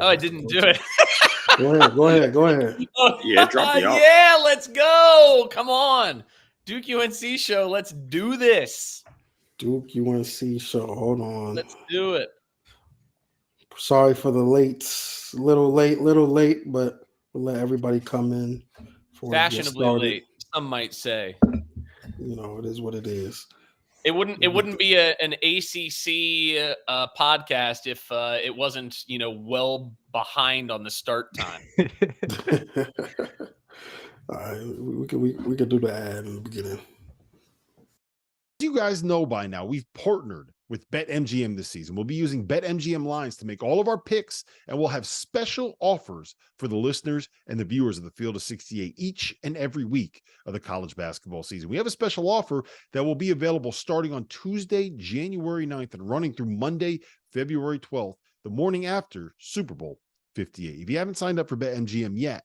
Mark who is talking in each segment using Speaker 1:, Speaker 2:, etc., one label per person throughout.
Speaker 1: Oh, I didn't do it.
Speaker 2: Go ahead.
Speaker 3: Yeah, drop the off.
Speaker 1: Yeah, let's go. Come on. Duke UNC show. Let's do this.
Speaker 2: Duke UNC show. Hold on.
Speaker 1: Let's do it.
Speaker 2: Sorry for the late. Little late, but we'll let everybody come in.
Speaker 1: Fashionably late, some might say.
Speaker 2: You know, it is what it is.
Speaker 1: It wouldn't be an ACC podcast if it wasn't, well behind on the start time.
Speaker 2: All right, we could do the ad in the beginning.
Speaker 4: You guys know by now, we've partnered with BetMGM this season. We'll be using BetMGM lines to make all of our picks, and we'll have special offers for the listeners and the viewers of the Field of 68 each and every week of the college basketball season. We have a special offer that will be available starting on Tuesday, January 9th and running through Monday, February 12th, the morning after Super Bowl 58. If you haven't signed up for BetMGM yet,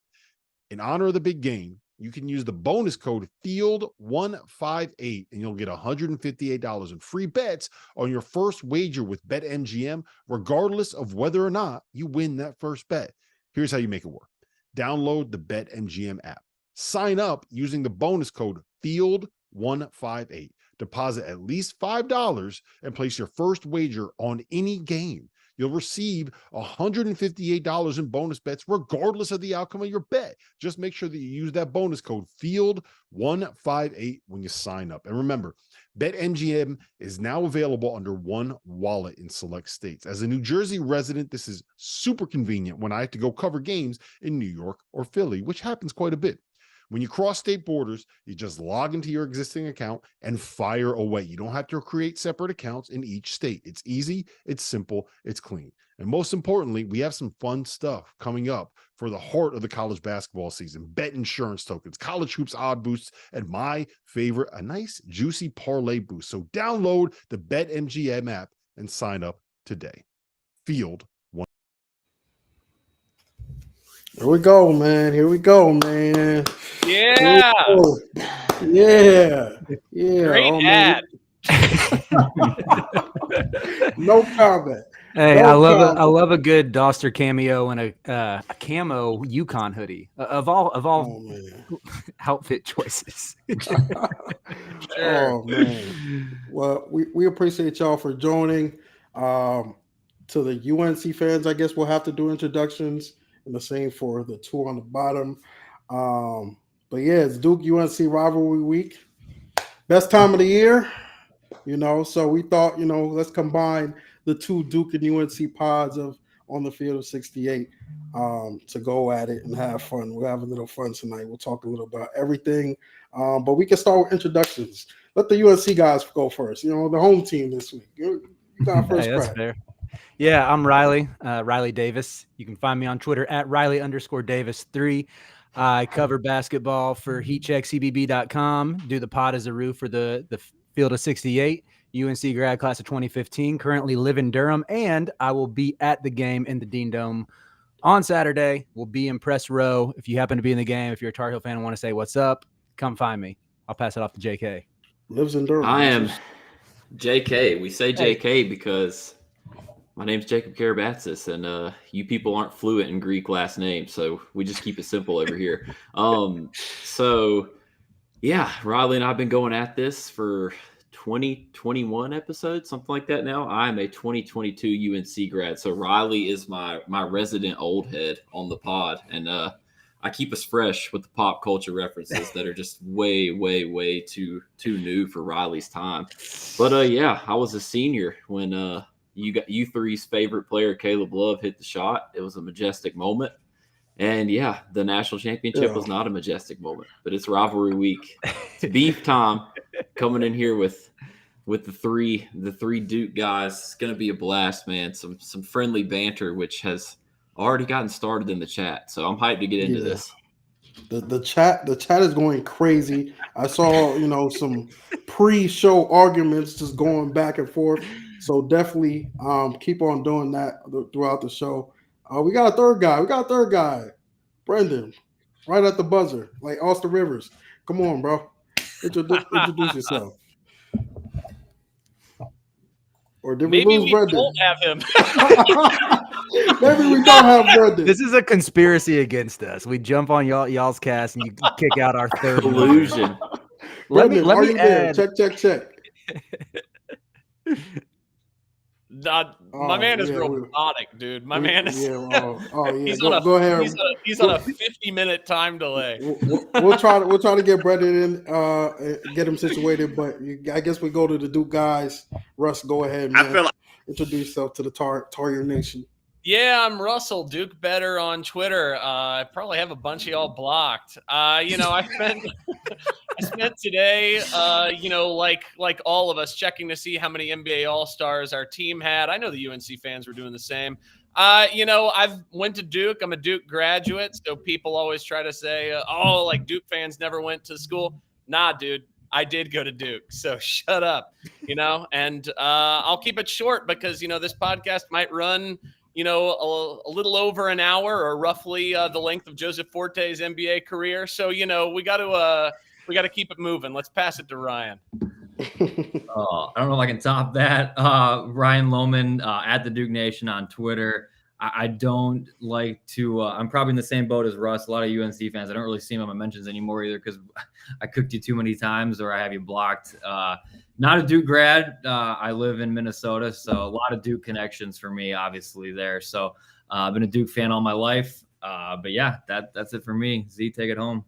Speaker 4: in honor of the big game, you can use the bonus code FIELD158 and you'll get $158 in free bets on your first wager with BetMGM, regardless of whether or not you win that first bet. Here's how you make it work. Download the BetMGM app. Sign up using the bonus code FIELD158. Deposit at least $5 and place your first wager on any game. You'll receive $158 in bonus bets regardless of the outcome of your bet. Just make sure that you use that bonus code FIELD158 when you sign up. And remember, BetMGM is now available under one wallet in select states. As a New Jersey resident, this is super convenient when I have to go cover games in New York or Philly, which happens quite a bit. When you cross state borders, you just log into your existing account and fire away. You don't have to create separate accounts in each state. It's easy, it's simple, it's clean. And most importantly, we have some fun stuff coming up for the heart of the college basketball season. Bet insurance tokens, college hoops odd boosts, and my favorite, a nice juicy parlay boost. So download the BetMGM app and sign up today. Field one.
Speaker 2: Here we go, man.
Speaker 1: Yeah.
Speaker 2: Yeah.
Speaker 1: Great ad.
Speaker 2: No comment.
Speaker 5: Hey, I love a good Dauster cameo and a camo UConn hoodie of all outfit choices.
Speaker 2: Oh man. Well, we appreciate y'all for joining. To the UNC fans, I guess we'll have to do introductions, and the same for the two on the bottom. But yeah, it's Duke UNC rivalry week. Best time of the year, so we thought, let's combine the two Duke and UNC pods of On the Field of 68 to go at it and have fun. We'll have a little fun tonight. We'll talk a little about everything. But we can start with introductions. Let the UNC guys go first. The home team this week. You got first
Speaker 5: that's fair. Yeah, I'm Riley Davis. You can find me on Twitter at Riley_Davis3. I cover basketball for HeatCheckCBB.com. Do the pod as a roof for the Field of 68. UNC grad class of 2015. Currently live in Durham, and I will be at the game in the Dean Dome on Saturday. We'll be in press row. If you happen to be in the game, if you're a Tar Heel fan and want to say what's up, come find me. I'll pass it off to JK.
Speaker 2: Lives in Durham.
Speaker 3: I am JK. We say JK because my name's Jacob Karabatsis, and you people aren't fluent in Greek last names, so we just keep it simple over here. So, yeah, Riley and I have been going at this for 2021 episodes, something like that now. I'm a 2022 UNC grad, so Riley is my resident old head on the pod, and I keep us fresh with the pop culture references that are just way, way, way too new for Riley's time. But, yeah, I was a senior when you three's favorite player, Caleb Love, hit the shot. It was a majestic moment. And, yeah, the national championship was not a majestic moment, but it's rivalry week. It's beef time coming in here with the three Duke guys. It's going to be a blast, man. Some friendly banter, which has already gotten started in the chat. So I'm hyped to get into this.
Speaker 2: The chat is going crazy. I saw, some pre-show arguments just going back and forth. So definitely keep on doing that throughout the show. We got a third guy. Brendan, right at the buzzer, like Austin Rivers. Come on, bro. Introduce yourself. Or did we lose Brendan?
Speaker 1: Don't have him.
Speaker 2: Maybe we don't have Brendan.
Speaker 5: This is a conspiracy against us. We jump on y'all's cast and you kick out our third member.
Speaker 3: Collusion.
Speaker 2: Brendan,
Speaker 5: let
Speaker 2: are
Speaker 5: me
Speaker 2: you there?
Speaker 5: add.
Speaker 2: Check.
Speaker 1: My man is
Speaker 2: yeah,
Speaker 1: robotic, dude. My man is.
Speaker 2: Yeah,
Speaker 1: He's
Speaker 2: go,
Speaker 1: on a,
Speaker 2: go ahead.
Speaker 1: He's on a 50-minute time delay.
Speaker 2: We'll try to get Brendan in, get him situated. But I guess we go to the Duke guys. Russ, go ahead, man. Introduce yourself to the Tar Nation.
Speaker 1: Yeah, I'm Russell Duke Better on Twitter. I probably have a bunch of y'all blocked. I spent today, like all of us, checking to see how many NBA All-Stars our team had. I know the UNC fans were doing the same. I've went to Duke. I'm a Duke graduate, so people always try to say, like Duke fans never went to school. Nah, dude. I did go to Duke, so shut up, and I'll keep it short because, this podcast might run, a little over an hour or roughly the length of Joseph Forte's NBA career. So, we got to keep it moving. Let's pass it to Ryan.
Speaker 6: I don't know if I can top that. Ryan Lohman at the Duke Nation on Twitter. I don't like to I'm probably in the same boat as Russ. A lot of UNC fans, I don't really see them on my mentions anymore either because I cooked you too many times or I have you blocked. Not a Duke grad. I live in Minnesota, so a lot of Duke connections for me, obviously, there. So I've been a Duke fan all my life. But yeah, that's it for me. Z, take it home.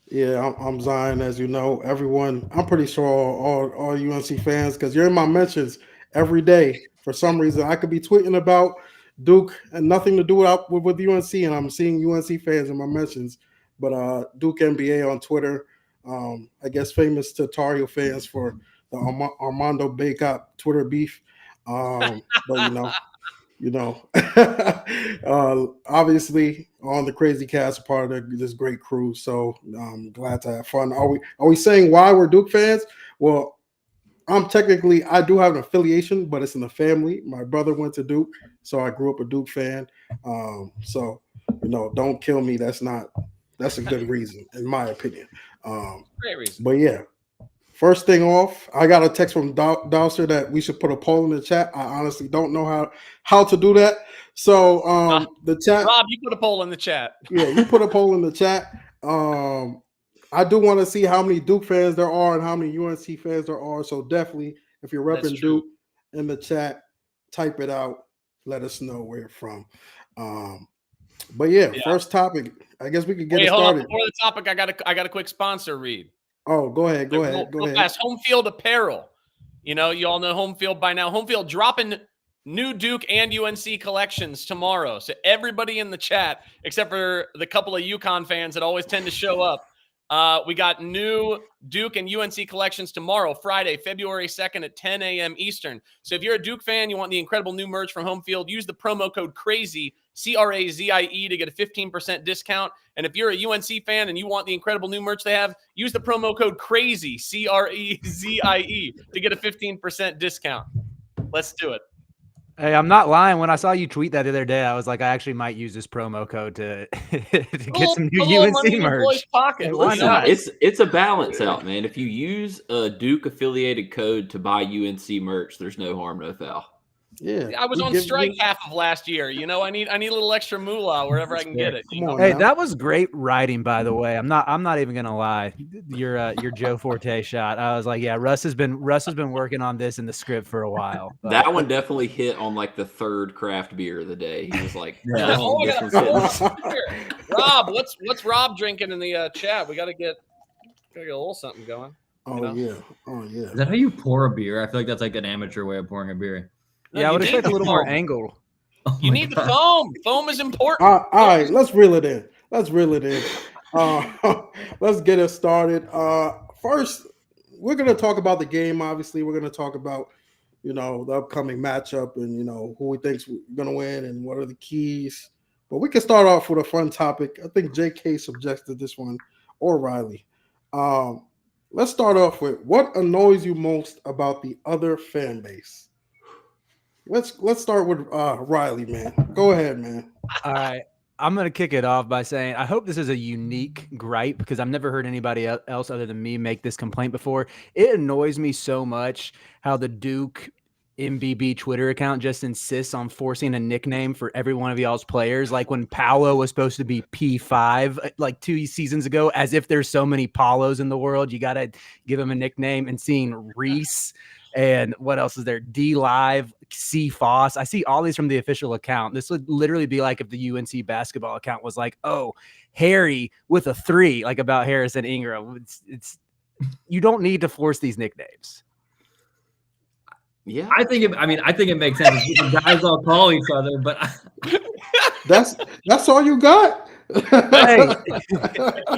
Speaker 2: Yeah, I'm Zion, as you know. Everyone, I'm pretty sure all UNC fans, because you're in my mentions every day. For some reason, I could be tweeting about Duke and nothing to do with UNC, and I'm seeing UNC fans in my mentions. But Duke NBA on Twitter, I guess famous to Tar Heel fans for the Armando Bacot Twitter beef. But obviously on the Crazie Cast, part of this great crew. So I'm glad to have fun. Are we saying why we're Duke fans? Well, I do have an affiliation, but it's in the family. My brother went to Duke, so I grew up a Duke fan. So don't kill me. That's a good reason, in my opinion.
Speaker 1: Great reason.
Speaker 2: But yeah, first thing off, I got a text from Dauster that we should put a poll in the chat. I honestly don't know how to do that. So the chat,
Speaker 1: Rob, you put a poll in the chat.
Speaker 2: Yeah, you put a poll in the chat. I do want to see how many Duke fans there are and how many UNC fans there are. So definitely, if you're repping Duke in the chat, type it out. Let us know where you're from. But yeah, first topic. I guess we could get it started.
Speaker 1: Before the topic, I got a quick sponsor read.
Speaker 2: Oh, go ahead. Go ahead.
Speaker 1: Fast. HomeField apparel. You all know HomeField by now. HomeField dropping new Duke and UNC collections tomorrow. So everybody in the chat, except for the couple of UConn fans that always tend to show up, we got new Duke and UNC collections tomorrow, Friday, February 2nd at 10 a.m. Eastern. So if you're a Duke fan, you want the incredible new merch from HomeField, use the promo code Crazie, Crazie, to get a 15% discount. And if you're a UNC fan and you want the incredible new merch they have, use the promo code Crazie, Crazie, to get a 15% discount. Let's do it.
Speaker 5: Hey, I'm not lying. When I saw you tweet that the other day, I was like, I actually might use this promo code to get some new UNC merch.
Speaker 1: Why not?
Speaker 3: It's a balance out, man. If you use a Duke affiliated code to buy UNC merch, there's no harm, no foul.
Speaker 2: Yeah,
Speaker 1: I was on strike half of last year. I need a little extra moolah wherever I can get it.
Speaker 5: Hey, that was great writing, by the way. I'm not even gonna lie. Your Joe Forte shot. I was like, yeah, Russ has been working on this in the script for a while. But
Speaker 3: that one definitely hit on like the third craft beer of the day. He was like,
Speaker 1: Rob, what's Rob drinking in the chat? We gotta get a little something going.
Speaker 2: Yeah.
Speaker 6: Is that how you pour a beer? I feel like that's like an amateur way of pouring a beer.
Speaker 5: Yeah, I would expect a little more angle.
Speaker 1: You need the foam. Foam is important.
Speaker 2: All right, let's reel it in. Let's get it started. First, we're going to talk about the game. Obviously, we're going to talk about, the upcoming matchup and, who we think's going to win and what are the keys. But we can start off with a fun topic. I think JK suggested this one, or Riley. Let's start off with what annoys you most about the other fan base. Let's start with Riley, man. Go ahead, man.
Speaker 5: All right. I'm going to kick it off by saying I hope this is a unique gripe because I've never heard anybody else other than me make this complaint before. It annoys me so much how the Duke MBB Twitter account just insists on forcing a nickname for every one of y'all's players. Like when Paolo was supposed to be P5 like 2 seasons ago, as if there's so many Paulos in the world. You got to give him a nickname. And seeing Reese and what else is there? D Live, C Foss. I see all these from the official account. This would literally be like if the UNC basketball account was like, oh, Harry with a 3, like about Harrison Ingram. It's you don't need to force these nicknames.
Speaker 3: Yeah,
Speaker 6: I think it makes sense. The guys all call each other, but
Speaker 2: that's all you got.
Speaker 5: Hey.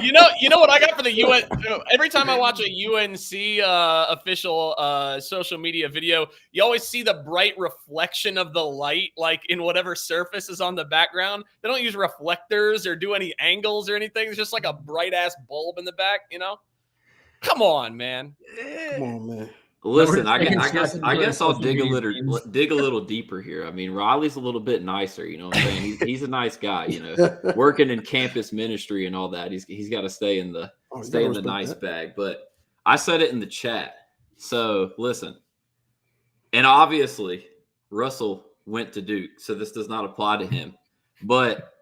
Speaker 1: You know what I got for the UN? Every time I watch a UNC official social media video, you always see the bright reflection of the light, like in whatever surface is on the background. They don't use reflectors or do any angles or anything. It's just like a bright ass bulb in the back. Come on, man.
Speaker 2: Come on, man.
Speaker 3: Listen, I guess I'll dig a little deeper here. I mean, Riley's a little bit nicer, you know what I'm saying? He's a nice guy, working in campus ministry and all that. He's got to stay in the nice bag. But I said it in the chat. So listen, and obviously Russell went to Duke, so this does not apply to him. But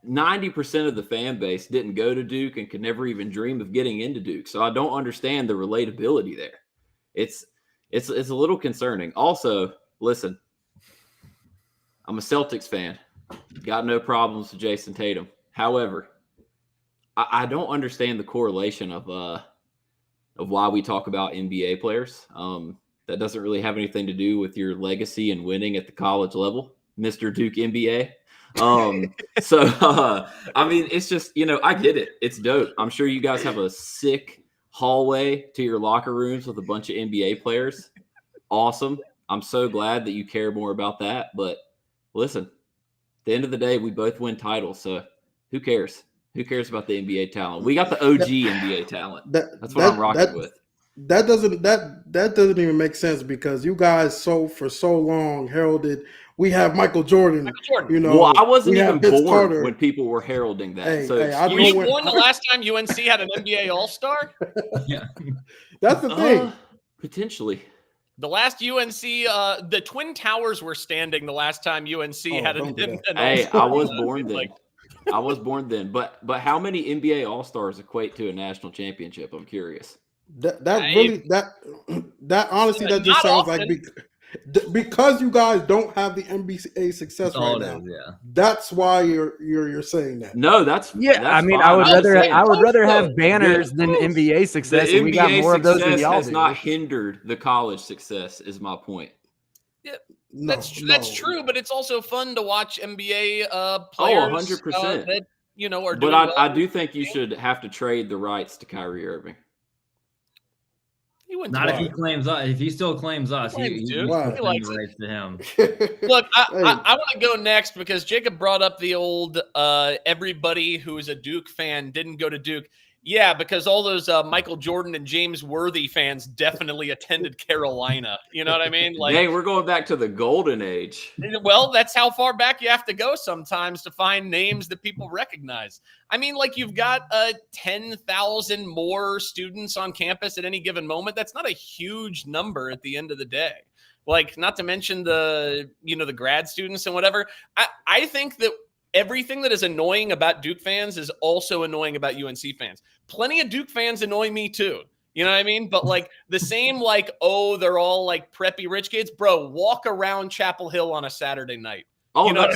Speaker 3: 90% of the fan base didn't go to Duke and could never even dream of getting into Duke. So I don't understand the relatability there. It's a little concerning. Also, listen, I'm a Celtics fan. Got no problems with Jason Tatum. However, I don't understand the correlation of why we talk about NBA players. That doesn't really have anything to do with your legacy and winning at the college level, Mr. Duke NBA. I mean, it's just, I get it. It's dope. I'm sure you guys have a sick hallway to your locker rooms with a bunch of NBA players. Awesome. I'm so glad that you care more about that. But listen, at the end of the day, we both win titles. So who cares? Who cares about the NBA talent? We got the OG NBA talent. That's what I'm rocking with.
Speaker 2: That doesn't even make sense because you guys for so long heralded. We have Michael Jordan.
Speaker 3: Well, I wasn't even born when people were heralding that.
Speaker 1: Were you born the last time UNC had an NBA All-Star?
Speaker 6: Yeah,
Speaker 2: that's the thing.
Speaker 3: Potentially.
Speaker 1: The last UNC, the Twin Towers were standing the last time UNC had an All-Star.
Speaker 3: Hey, I was born then. I was born then. But how many NBA All-Stars equate to a national championship? I'm curious.
Speaker 2: That honestly, that just sounds
Speaker 1: often.
Speaker 2: like because you guys don't have the NBA success right now.
Speaker 6: Yeah.
Speaker 2: That's why you're saying that.
Speaker 3: No, that's
Speaker 5: I mean,
Speaker 3: fine.
Speaker 5: I would rather have banners than NBA success, and we got more of those than y'all
Speaker 3: has
Speaker 5: do.
Speaker 3: not hindered the college success, is my point.
Speaker 1: Yeah, that's true, but it's also fun to watch NBA players.
Speaker 3: 100%.
Speaker 1: That are doing
Speaker 3: But
Speaker 1: well.
Speaker 3: I do think you should have to trade the rights to Kyrie Irving.
Speaker 6: Not if he claims us. If he still claims us, he likes rights to him.
Speaker 1: Look, I want to go next because Jacob brought up the old everybody who is a Duke fan didn't go to Duke. Yeah, because all those Michael Jordan and James Worthy fans definitely attended Carolina. You know what I mean? Like,
Speaker 3: hey, we're going back to the golden age.
Speaker 1: Well, that's how far back you have to go sometimes to find names that people recognize. I mean, like you've got 10,000 more students on campus at any given moment. That's not a huge number at the end of the day. Like, not to mention the grad students and whatever. I think that everything that is annoying about Duke fans is also annoying about UNC fans. Plenty of Duke fans annoy me too. You know what I mean? But like the same, like, oh, they're all like preppy rich kids. Bro, walk around Chapel Hill on a Saturday night.
Speaker 3: Oh,
Speaker 1: you know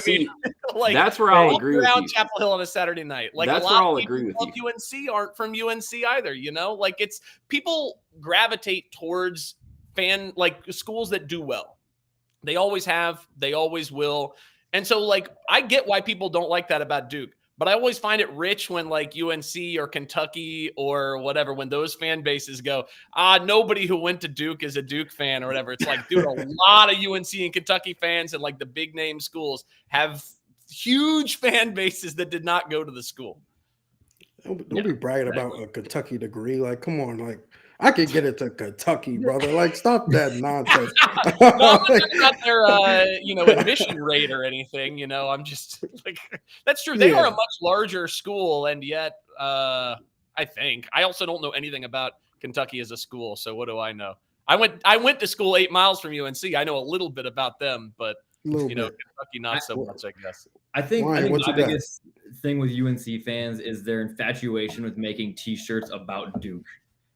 Speaker 3: like, that's where I'll agree with you.
Speaker 1: Walk around Chapel Hill on a Saturday night. Like,
Speaker 3: that's
Speaker 1: a
Speaker 3: where
Speaker 1: lot
Speaker 3: I'll
Speaker 1: of
Speaker 3: agree with
Speaker 1: you. UNC aren't from UNC either. Like it's people gravitate towards schools that do well. They always have. They always will. And so, like, I get why people don't like that about Duke, but I always find it rich when, like, UNC or Kentucky or whatever, when those fan bases go, nobody who went to Duke is a Duke fan or whatever. It's like, dude, a lot of UNC and Kentucky fans and, like, the big name schools have huge fan bases that did not go to the school.
Speaker 2: Don't be bragging about a Kentucky degree. Like, come on, like, I could get it to Kentucky, brother. Like, stop that nonsense.
Speaker 1: No, I'm not talking about their, admission rate or anything. I'm just like, that's true. They are a much larger school, and yet, I think I also don't know anything about Kentucky as a school. So what do I know? I went to school 8 miles from UNC. I know a little bit about them, but Kentucky not so much, I guess.
Speaker 6: I think
Speaker 2: what
Speaker 6: the
Speaker 2: you got?
Speaker 6: biggest thing with UNC fans is their infatuation with making T-shirts about Duke.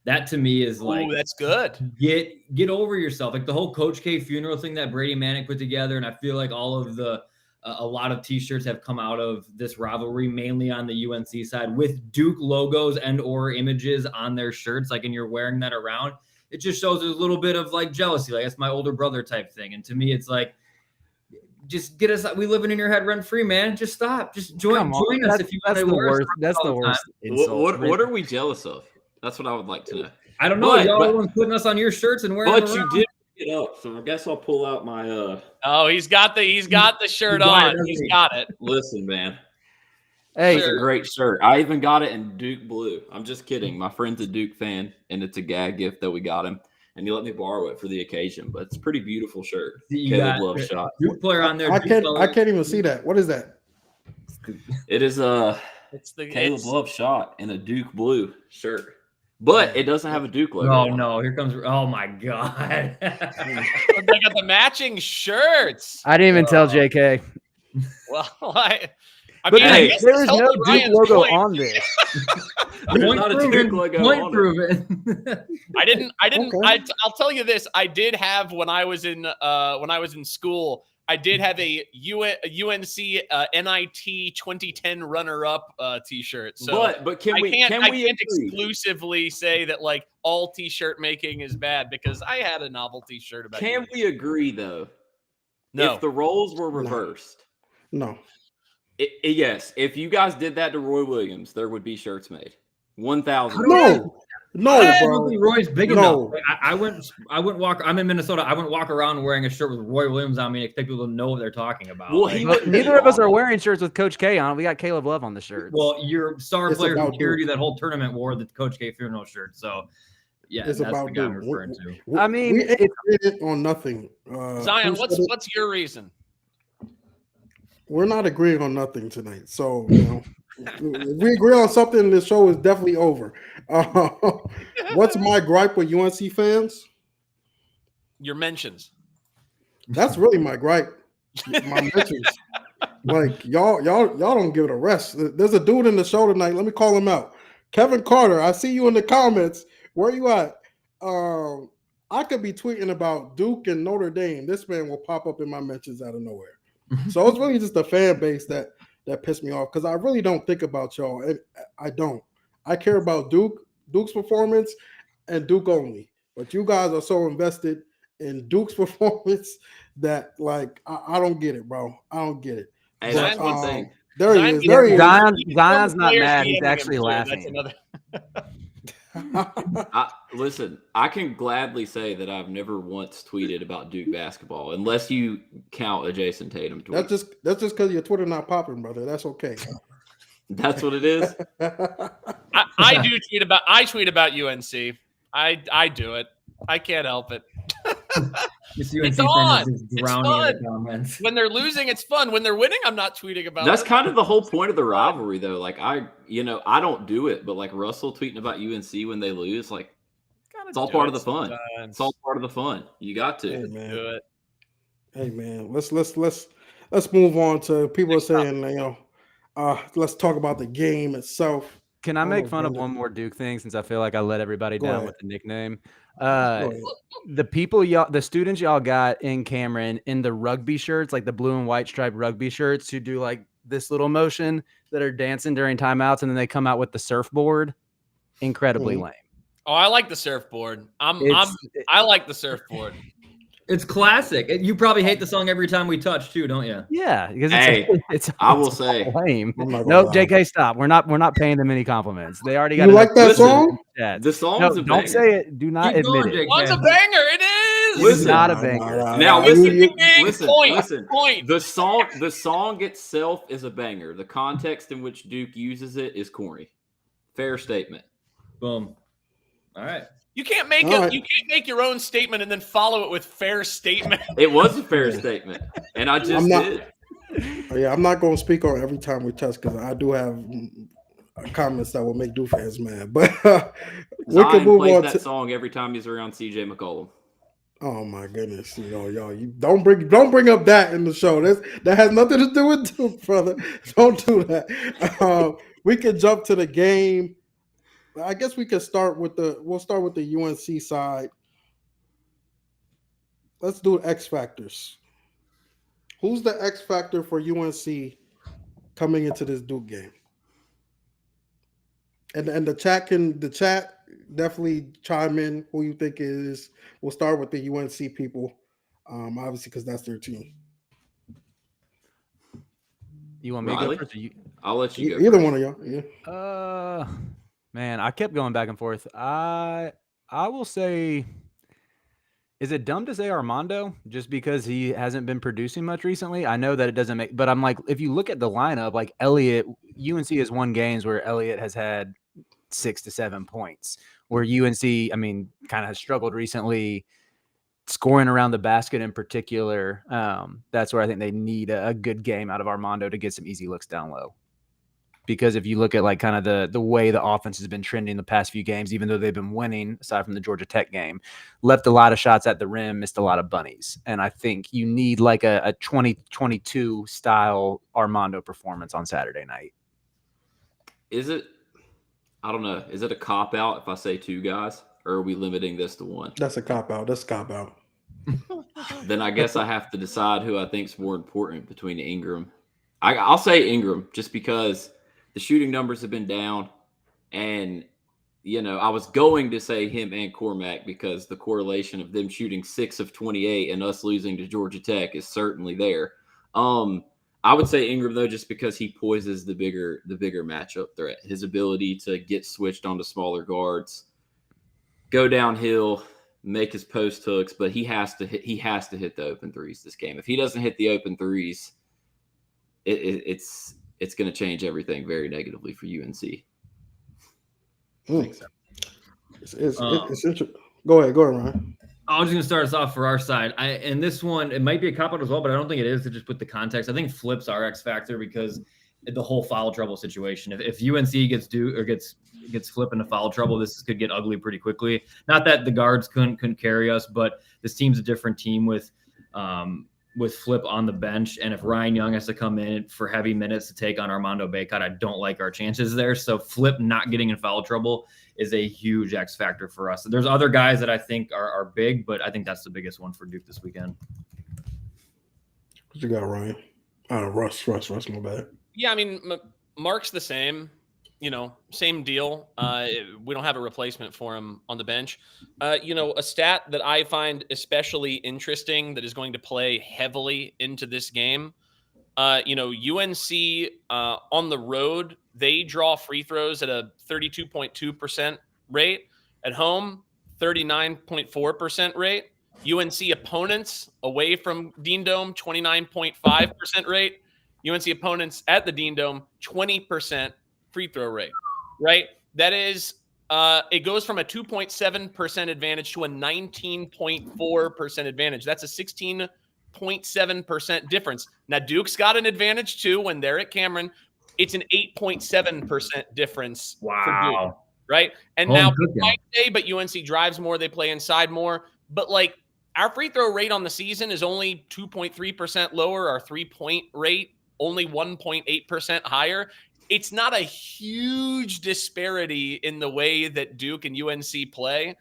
Speaker 6: That to me is like,
Speaker 1: that's good.
Speaker 6: Get over yourself. Like the whole Coach K funeral thing that Brady Manick put together, and I feel like all of a lot of T-shirts have come out of this rivalry, mainly on the UNC side, with Duke logos and or images on their shirts. Like, and you're wearing that around. It just shows there's a little bit of like jealousy. Like, it's my older brother type thing. And to me, it's like, just get us. We living in your head rent free, man. Just stop. Just join us if you want to.
Speaker 5: That's the worst.
Speaker 3: What are we jealous of? That's what I would like to know.
Speaker 6: I don't know. Y'all are putting us on your shirts and wearing them around.
Speaker 3: You did pick it up, so I guess I'll pull out my.
Speaker 1: Oh, he's got the shirt on. He's got it.
Speaker 3: Listen, man.
Speaker 5: Hey,
Speaker 3: it's a great shirt. I even got it in Duke blue. I'm just kidding. My friend's a Duke fan, and it's a gag gift that we got him, and he let me borrow it for the occasion. But it's a pretty beautiful shirt. Caleb Love shot.
Speaker 6: Duke player on there.
Speaker 2: I can't even see that. What is that?
Speaker 3: It is it's the Caleb Love shot in a Duke blue shirt. But it doesn't have a Duke logo.
Speaker 6: Oh, no. Here comes. Oh, my God.
Speaker 1: They got the matching shirts.
Speaker 5: I didn't even tell JK.
Speaker 1: Well, I
Speaker 5: But
Speaker 1: mean,
Speaker 5: hey, there is no Duke logo on this.
Speaker 6: Point proven.
Speaker 1: I didn't.
Speaker 2: Okay.
Speaker 1: I'll tell you this. I did have when I was in school. I did have a UNC NIT 2010 runner-up T-shirt. So,
Speaker 3: but can we
Speaker 1: can't exclusively say that like all T-shirt making is bad because I had a novel T-shirt about.
Speaker 3: Can we agree though?
Speaker 1: No.
Speaker 3: If the roles were reversed,
Speaker 2: no.
Speaker 3: Yes. If you guys did that to Roy Williams, there would be shirts made. 1,000.
Speaker 2: No,
Speaker 6: I
Speaker 2: bro.
Speaker 6: don't think Roy's big
Speaker 2: No.
Speaker 6: enough. I wouldn't walk. I'm in Minnesota. I wouldn't walk around wearing a shirt with Roy Williams on me and expect people to know what they're talking about.
Speaker 3: Well,
Speaker 5: neither of us are wearing shirts with Coach K on. We got Caleb Love on the shirt.
Speaker 6: Well, your star player from Security that whole tournament wore the Coach K funeral shirt. So, yeah,
Speaker 2: it's
Speaker 6: that's
Speaker 2: about
Speaker 6: the guy I'm referring to.
Speaker 5: I mean,
Speaker 2: we agreed on nothing.
Speaker 1: Zion, what's your reason?
Speaker 2: We're not agreeing on nothing tonight. So, if we agree on something, the show is definitely over. What's my gripe with UNC fans?
Speaker 1: Your mentions.
Speaker 2: That's really my gripe. My mentions. Like y'all don't give it a rest. There's a dude in the show tonight. Let me call him out. Kevin Carter. I see you in the comments. Where you at? I could be tweeting about Duke and Notre Dame. This man will pop up in my mentions out of nowhere. So it's really just the fan base that pissed me off because I really don't think about y'all. And I don't. I care about Duke's performance and Duke only. But you guys are so invested in Duke's performance that like I don't get it, bro. I don't get it.
Speaker 3: Hey,
Speaker 2: but,
Speaker 3: that's one thing.
Speaker 2: There he is. There he is.
Speaker 5: Zion's not mad. He's actually laughing.
Speaker 3: Listen, I can gladly say that I've never once tweeted about Duke basketball, unless you count a Jason Tatum tweet.
Speaker 2: That's just because your Twitter not popping, brother. That's okay.
Speaker 3: That's what it is.
Speaker 1: I tweet about UNC. I do it. I can't help it.
Speaker 6: It's
Speaker 1: on.
Speaker 6: Drowning in the comments.
Speaker 1: When they're losing, it's fun. When they're winning, I'm not tweeting about
Speaker 3: That's
Speaker 1: it.
Speaker 3: kind of the whole point of the rivalry, though. Like I don't do it, but like Russell tweeting about UNC when they lose, like it's all part of the fun.
Speaker 1: Sometimes.
Speaker 3: It's all part of the fun. You got to
Speaker 2: Hey, man.
Speaker 1: Do it.
Speaker 2: Hey man, let's move on to people are saying let's talk about the game itself.
Speaker 5: Can I make fun of
Speaker 2: brother.
Speaker 5: one more Duke thing since I feel like I let everybody
Speaker 2: Go
Speaker 5: down
Speaker 2: ahead.
Speaker 5: with the nickname?
Speaker 2: Go ahead.
Speaker 5: The students y'all got in Cameron in the rugby shirts, like the blue and white striped rugby shirts, who do like this little motion that are dancing during timeouts, and then they come out with the surfboard. Incredibly lame.
Speaker 1: Oh, I like the surfboard. I like the surfboard.
Speaker 6: It's classic. You probably hate the song every time we touch too, don't you?
Speaker 5: Yeah, because it's
Speaker 3: I will say,
Speaker 5: lame.
Speaker 2: I'm not gonna
Speaker 5: No,
Speaker 2: lie.
Speaker 5: JK, stop. We're not paying them any compliments. They already got.
Speaker 2: You like that
Speaker 3: Listen,
Speaker 2: song?
Speaker 3: the song
Speaker 5: No,
Speaker 3: is a
Speaker 5: don't
Speaker 3: banger.
Speaker 5: say it. Do not
Speaker 6: Keep
Speaker 5: admit
Speaker 6: going,
Speaker 5: it.
Speaker 6: JK.
Speaker 1: It's a banger. It is.
Speaker 5: It's
Speaker 3: Listen.
Speaker 5: not a banger.
Speaker 3: Now listen.
Speaker 1: Point.
Speaker 3: The song itself is a banger. The context in which Duke uses it is corny. Fair statement.
Speaker 6: Boom. All right.
Speaker 1: You can't make
Speaker 2: All right.
Speaker 1: You can't make your own statement and then follow it with fair statement.
Speaker 3: It was a fair statement, and I just did.
Speaker 2: Yeah, I'm not going to speak on every time we touch because I do have comments that will make Duke fans mad. But we can
Speaker 3: Zion
Speaker 2: move
Speaker 3: plays
Speaker 2: on
Speaker 3: that
Speaker 2: to.
Speaker 3: song every time he's around CJ McCollum.
Speaker 2: Oh my goodness! Y'all, you don't bring up that in the show. That has nothing to do with Duke, brother. Don't do that. We can jump to the game. I guess we'll start with the UNC side. Let's do X factors. Who's the X factor for UNC coming into this Duke game? And the chat definitely chime in who you think is. We'll start with the UNC people, obviously because that's their team.
Speaker 5: You want me to go first?
Speaker 3: I'll let you go.
Speaker 2: Either
Speaker 3: first.
Speaker 2: one of y'all. Yeah.
Speaker 5: Man, I kept going back and forth. I will say, is it dumb to say Armando just because he hasn't been producing much recently? I know that it doesn't make, but I'm like, if you look at the lineup, like Elliott, UNC has won games where Elliott has had 6 to 7 points, where UNC, I mean, kind of has struggled recently scoring around the basket in particular. That's where I think they need a good game out of Armando to get some easy looks down low. Because if you look at like kind of the way the offense has been trending the past few games, even though they've been winning, aside from the Georgia Tech game, left a lot of shots at the rim, missed a lot of bunnies. And I think you need like a 2022 style Armando performance on Saturday night.
Speaker 3: Is it? I don't know. Is it a cop out if I say 2 guys, or are we limiting this to 1?
Speaker 2: That's a cop out.
Speaker 3: Then I guess I have to decide who I think is more important between Ingram. I'll say Ingram just because the shooting numbers have been down, and I was going to say him and Cormac because the correlation of them shooting 6 of 28 and us losing to Georgia Tech is certainly there. I would say Ingram though, just because he poises the bigger matchup threat. His ability to get switched onto smaller guards, go downhill, make his post hooks, but he has to hit the open threes this game. If he doesn't hit the open threes, it's going to change everything very negatively for UNC.
Speaker 2: It's interesting. Go ahead, Ryan.
Speaker 6: I was just going to start us off for our side. And this one, it might be a cop-out as well, but I don't think it is to just put the context. I think Flip's our X factor because the whole foul trouble situation. If UNC gets Flip into foul trouble, this could get ugly pretty quickly. Not that the guards couldn't carry us, but this team's a different team with Flip on the bench. And if Ryan Young has to come in for heavy minutes to take on Armando Bacot, I don't like our chances there. So Flip not getting in foul trouble is a huge X factor for us. There's other guys that I think are big, but I think that's the biggest one for Duke this weekend.
Speaker 2: What you got, Ryan? Russ, my bad.
Speaker 1: Yeah, I mean, Mark's the same. Same deal. We don't have a replacement for him on the bench. A stat that I find especially interesting that is going to play heavily into this game. UNC on the road, they draw free throws at a 32.2% rate. At home, 39.4% rate. UNC opponents away from Dean Dome, 29.5% rate. UNC opponents at the Dean Dome, 20% free throw rate, right? That is, it goes from a 2.7% advantage to a 19.4% advantage. That's a 16.7% difference. Now, Duke's got an advantage too when they're at Cameron. It's an 8.7% difference.
Speaker 6: Wow.
Speaker 1: For Duke, right? And now, might say, but UNC drives more, they play inside more. But like our free throw rate on the season is only 2.3% lower. Our 3-point rate only 1.8% higher. It's not a huge disparity in the way that Duke and UNC play.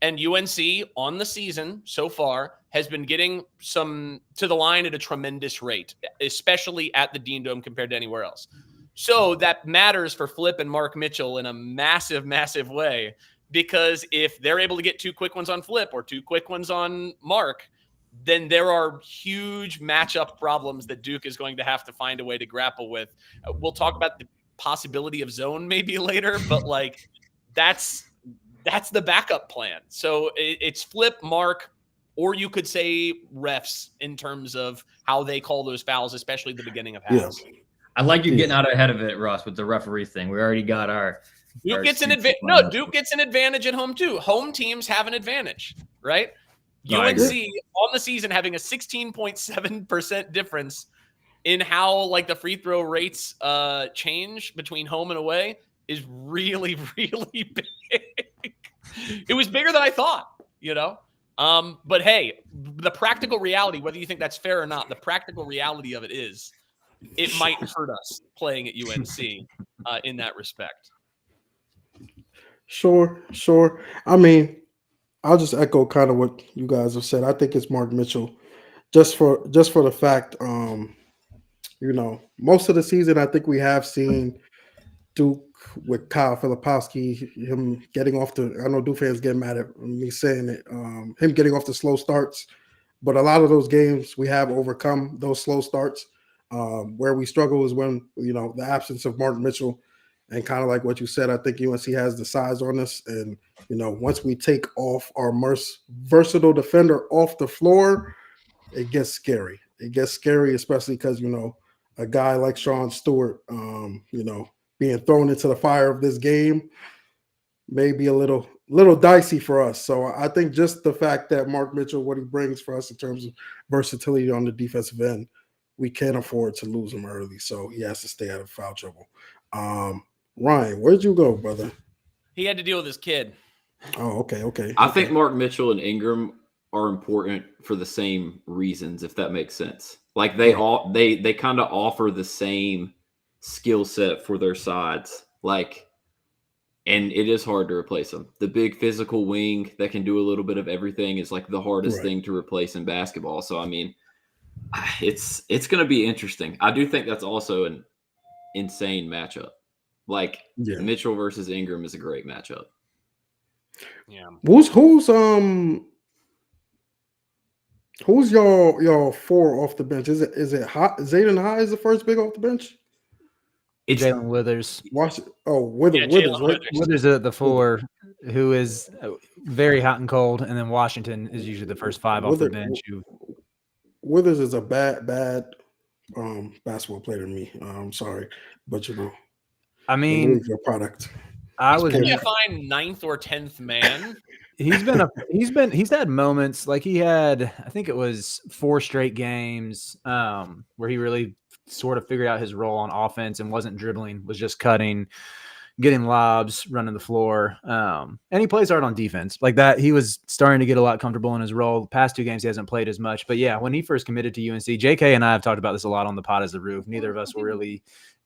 Speaker 1: And UNC on the season so far has been getting some to the line at a tremendous rate, especially at the Dean Dome compared to anywhere else. So that matters for Flip and Mark Mitchell in a massive, massive way, because if they're able to get 2 quick ones on Flip or 2 quick ones on Mark, then there are huge matchup problems that Duke is going to have to find a way to grapple with. We'll talk about the possibility of zone maybe later, but like that's the backup plan. So it's Flip, Mark, or you could say refs in terms of how they call those fouls, especially at the beginning of halves.
Speaker 6: Yeah. I like you getting out ahead of it, Russ, with the referee thing. We already got our
Speaker 1: Duke gets an advantage. No, Duke gets an advantage at home too. Home teams have an advantage, right? UNC on the season having a 16.7% difference in how like the free throw rates change between home and away is really, really big. It was bigger than I thought, But hey, the practical reality, whether you think that's fair or not, the practical reality of it is it might hurt us playing at UNC in that respect.
Speaker 2: Sure. I mean, I'll just echo kind of what you guys have said. I think it's Mark Mitchell, just for the fact, most of the season I think we have seen Duke with Kyle Filipowski, him getting off the. I know Duke fans get mad at me saying it. Him getting off the slow starts, but a lot of those games we have overcome those slow starts. Where we struggle is when the absence of Mark Mitchell. And kind of like what you said, I think UNC has the size on us. And, once we take off our versatile defender off the floor, it gets scary. It gets scary, especially because, a guy like Sean Stewart, being thrown into the fire of this game may be a little dicey for us. So I think just the fact that Mark Mitchell, what he brings for us in terms of versatility on the defensive end, we can't afford to lose him early. So he has to stay out of foul trouble. Ryan, where'd you go, brother?
Speaker 1: He had to deal with his kid.
Speaker 2: Oh, okay.
Speaker 3: I think Mark Mitchell and Ingram are important for the same reasons, if that makes sense. Like they kind of offer the same skill set for their sides. Like, and it is hard to replace them. The big physical wing that can do a little bit of everything is like the hardest thing to replace in basketball. So I mean, it's going to be interesting. I do think that's also an insane matchup. Like Mitchell versus Ingram is a great matchup.
Speaker 1: Yeah.
Speaker 2: Who's y'all four off the bench? Is it hot? Zayden High is the first big off the bench?
Speaker 5: It's Jalen Withers.
Speaker 2: Withers, right?
Speaker 5: Withers at the four, who is very hot and cold, and then Washington is usually the first five off the bench.
Speaker 2: Withers is a bad basketball player to me. I'm sorry, but
Speaker 5: I mean,
Speaker 2: your product.
Speaker 5: I was
Speaker 1: a fine 9th or 10th man.
Speaker 5: He's had moments like he had, I think it was 4 straight games where he really sort of figured out his role on offense and wasn't dribbling, was just cutting, getting lobs, running the floor. And he plays hard on defense like that. He was starting to get a lot comfortable in his role. The past 2 games, he hasn't played as much, but yeah, when he first committed to UNC, JK and I have talked about this a lot on the pod as the roof. Neither of us were really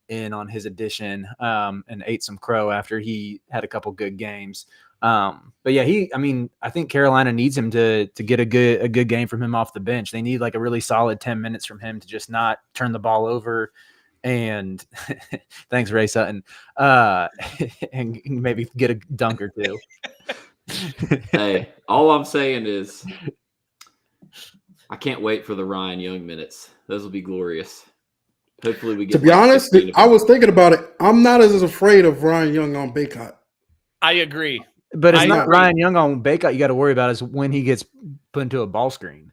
Speaker 5: in on his addition and ate some crow after he had a couple good games. But yeah, I think Carolina needs him to get a good game from him off the bench. They need like a really solid 10 minutes from him to just not turn the ball over. And thanks, Ray Sutton. And maybe get a dunk or 2.
Speaker 3: Hey, all I'm saying is I can't wait for the Ryan Young minutes. Those will be glorious. Hopefully we get.
Speaker 2: To be honest, I was thinking about it. I'm not as afraid of Ryan Young on Baycott.
Speaker 1: I agree.
Speaker 5: But it's not Ryan Young on Baycott you got to worry about is when he gets put into a ball screen.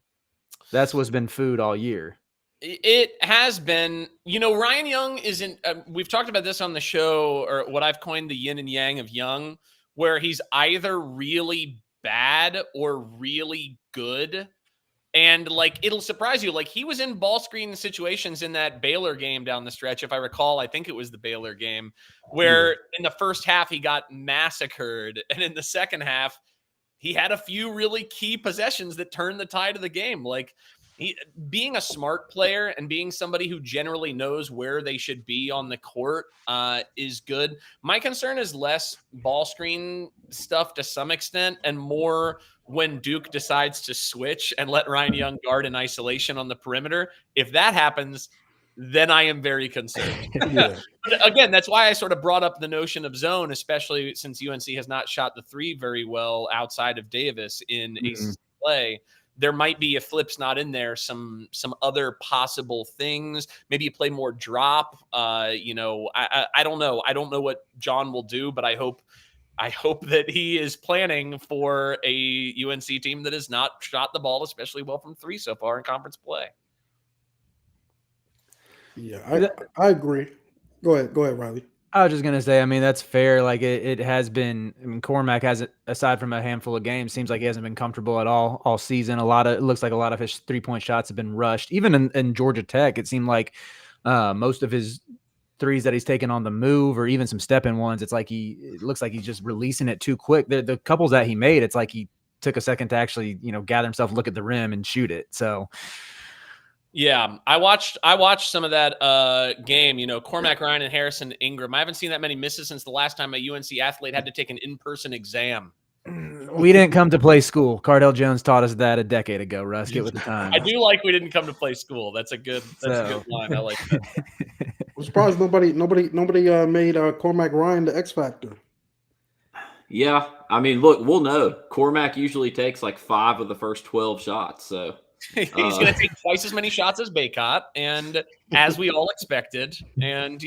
Speaker 5: That's what's been food all year.
Speaker 1: It has been. Ryan Young isn't we've talked about this on the show, or what I've coined the yin and yang of Young, where he's either really bad or really good. And like, it'll surprise you. Like, he was in ball screen situations in that Baylor game down the stretch. If I recall, I think it was the Baylor game where in the first half he got massacred. And in the second half, he had a few really key possessions that turned the tide of the game. Like, being a smart player and being somebody who generally knows where they should be on the court is good. My concern is less ball screen stuff to some extent and more when Duke decides to switch and let Ryan Young guard in isolation on the perimeter. If that happens, then I am very concerned. But again, that's why I sort of brought up the notion of zone, especially since UNC has not shot the 3 very well outside of Davis in ACC play. There might be, if Flip's not in there, some other possible things. Maybe you play more drop. I don't know. I don't know what John will do, but I hope that he is planning for a UNC team that has not shot the ball especially well from 3 so far in conference play.
Speaker 2: Yeah, I agree. Go ahead, Riley.
Speaker 5: I was just going to say, I mean, that's fair. Like it has been, I mean, Cormac hasn't, aside from a handful of games, seems like he hasn't been comfortable at all season. It looks like a lot of his 3-point shots have been rushed. Even in Georgia Tech, it seemed like most of his threes that he's taken on the move or even some step-in ones, it looks like he's just releasing it too quick. The couples that he made, it's like he took a second to actually, gather himself, look at the rim and shoot it. So
Speaker 1: yeah, I watched some of that game, Cormac Ryan and Harrison Ingram. I haven't seen that many misses since the last time a UNC athlete had to take an in-person exam.
Speaker 5: we didn't come to play school. Cardell Jones taught us that a decade ago. Russ, get with the time.
Speaker 1: I do like we didn't come to play school. That's a good line. I like that.
Speaker 2: I'm surprised nobody made Cormac Ryan the X Factor.
Speaker 3: Yeah, I mean, look, we'll know. Cormac usually takes like 5 of the first 12 shots, so
Speaker 1: he's going to take twice as many shots as Baycott, and as we all expected, and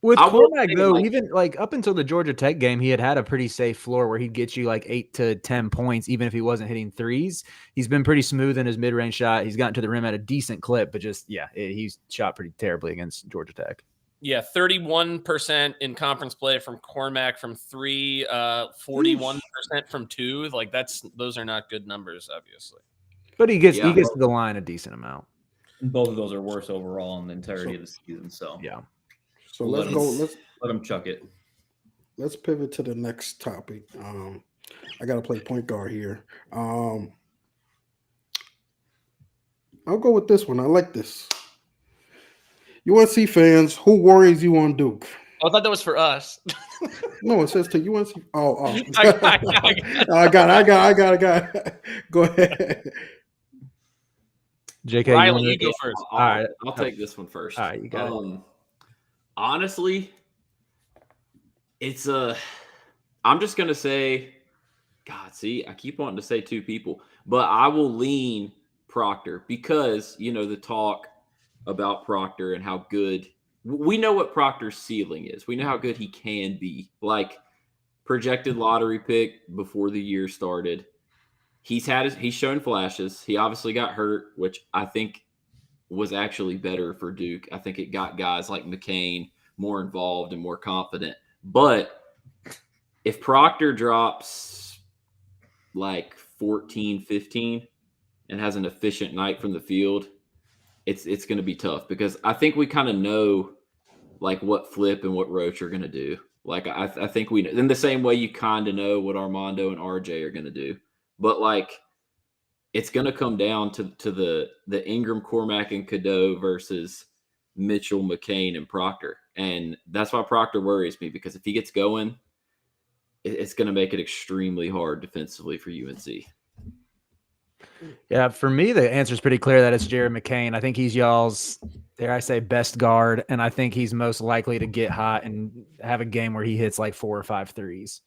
Speaker 5: with Cormac though, even like up until the Georgia Tech game, he had a pretty safe floor where he'd get you like 8 to 10 points, even if he wasn't hitting threes. He's been pretty smooth in his mid-range shot. He's gotten to the rim at a decent clip, but he's shot pretty terribly against Georgia Tech.
Speaker 1: Yeah, 31% in conference play from Cormac from 3, 41% from 2. Like those are not good numbers, obviously.
Speaker 5: But he gets to the line a decent amount.
Speaker 6: Both of those are worse overall in the entirety of the season. So
Speaker 5: yeah.
Speaker 2: So let's
Speaker 6: let him chuck it.
Speaker 2: Let's pivot to the next topic. I got to play point guard here. I'll go with this one. I like this. UNC fans, who worries you on Duke?
Speaker 1: Oh, I thought that was for us.
Speaker 2: No, it says to UNC. Oh. I got it. Go ahead.
Speaker 5: JK,
Speaker 1: Riley, you go first.
Speaker 3: All right, I'll take this one first.
Speaker 5: All right, you got it.
Speaker 3: Honestly, it's I'm just gonna say, God, see, I keep wanting to say 2 people, but I will lean Proctor because the talk about Proctor and how good we know what Proctor's ceiling is. We know how good he can be. Like projected lottery pick before the year started. He's shown flashes. He obviously got hurt, which I think was actually better for Duke. I think it got guys like McCain more involved and more confident. But if Proctor drops like 14, 15 and has an efficient night from the field, it's going to be tough because I think we kind of know like what Flip and what Roach are going to do. Like I think we know in the same way you kind of know what Armando and RJ are going to do. But like it's going to come down to the Ingram, Cormac, and Cadeau versus Mitchell, McCain, and Proctor. And that's why Proctor worries me because if he gets going, it's going to make it extremely hard defensively for UNC.
Speaker 5: Yeah, for me, the answer is pretty clear that it's Jared McCain. I think he's y'all's, dare I say, best guard, and I think he's most likely to get hot and have a game where he hits like 4 or 5 threes.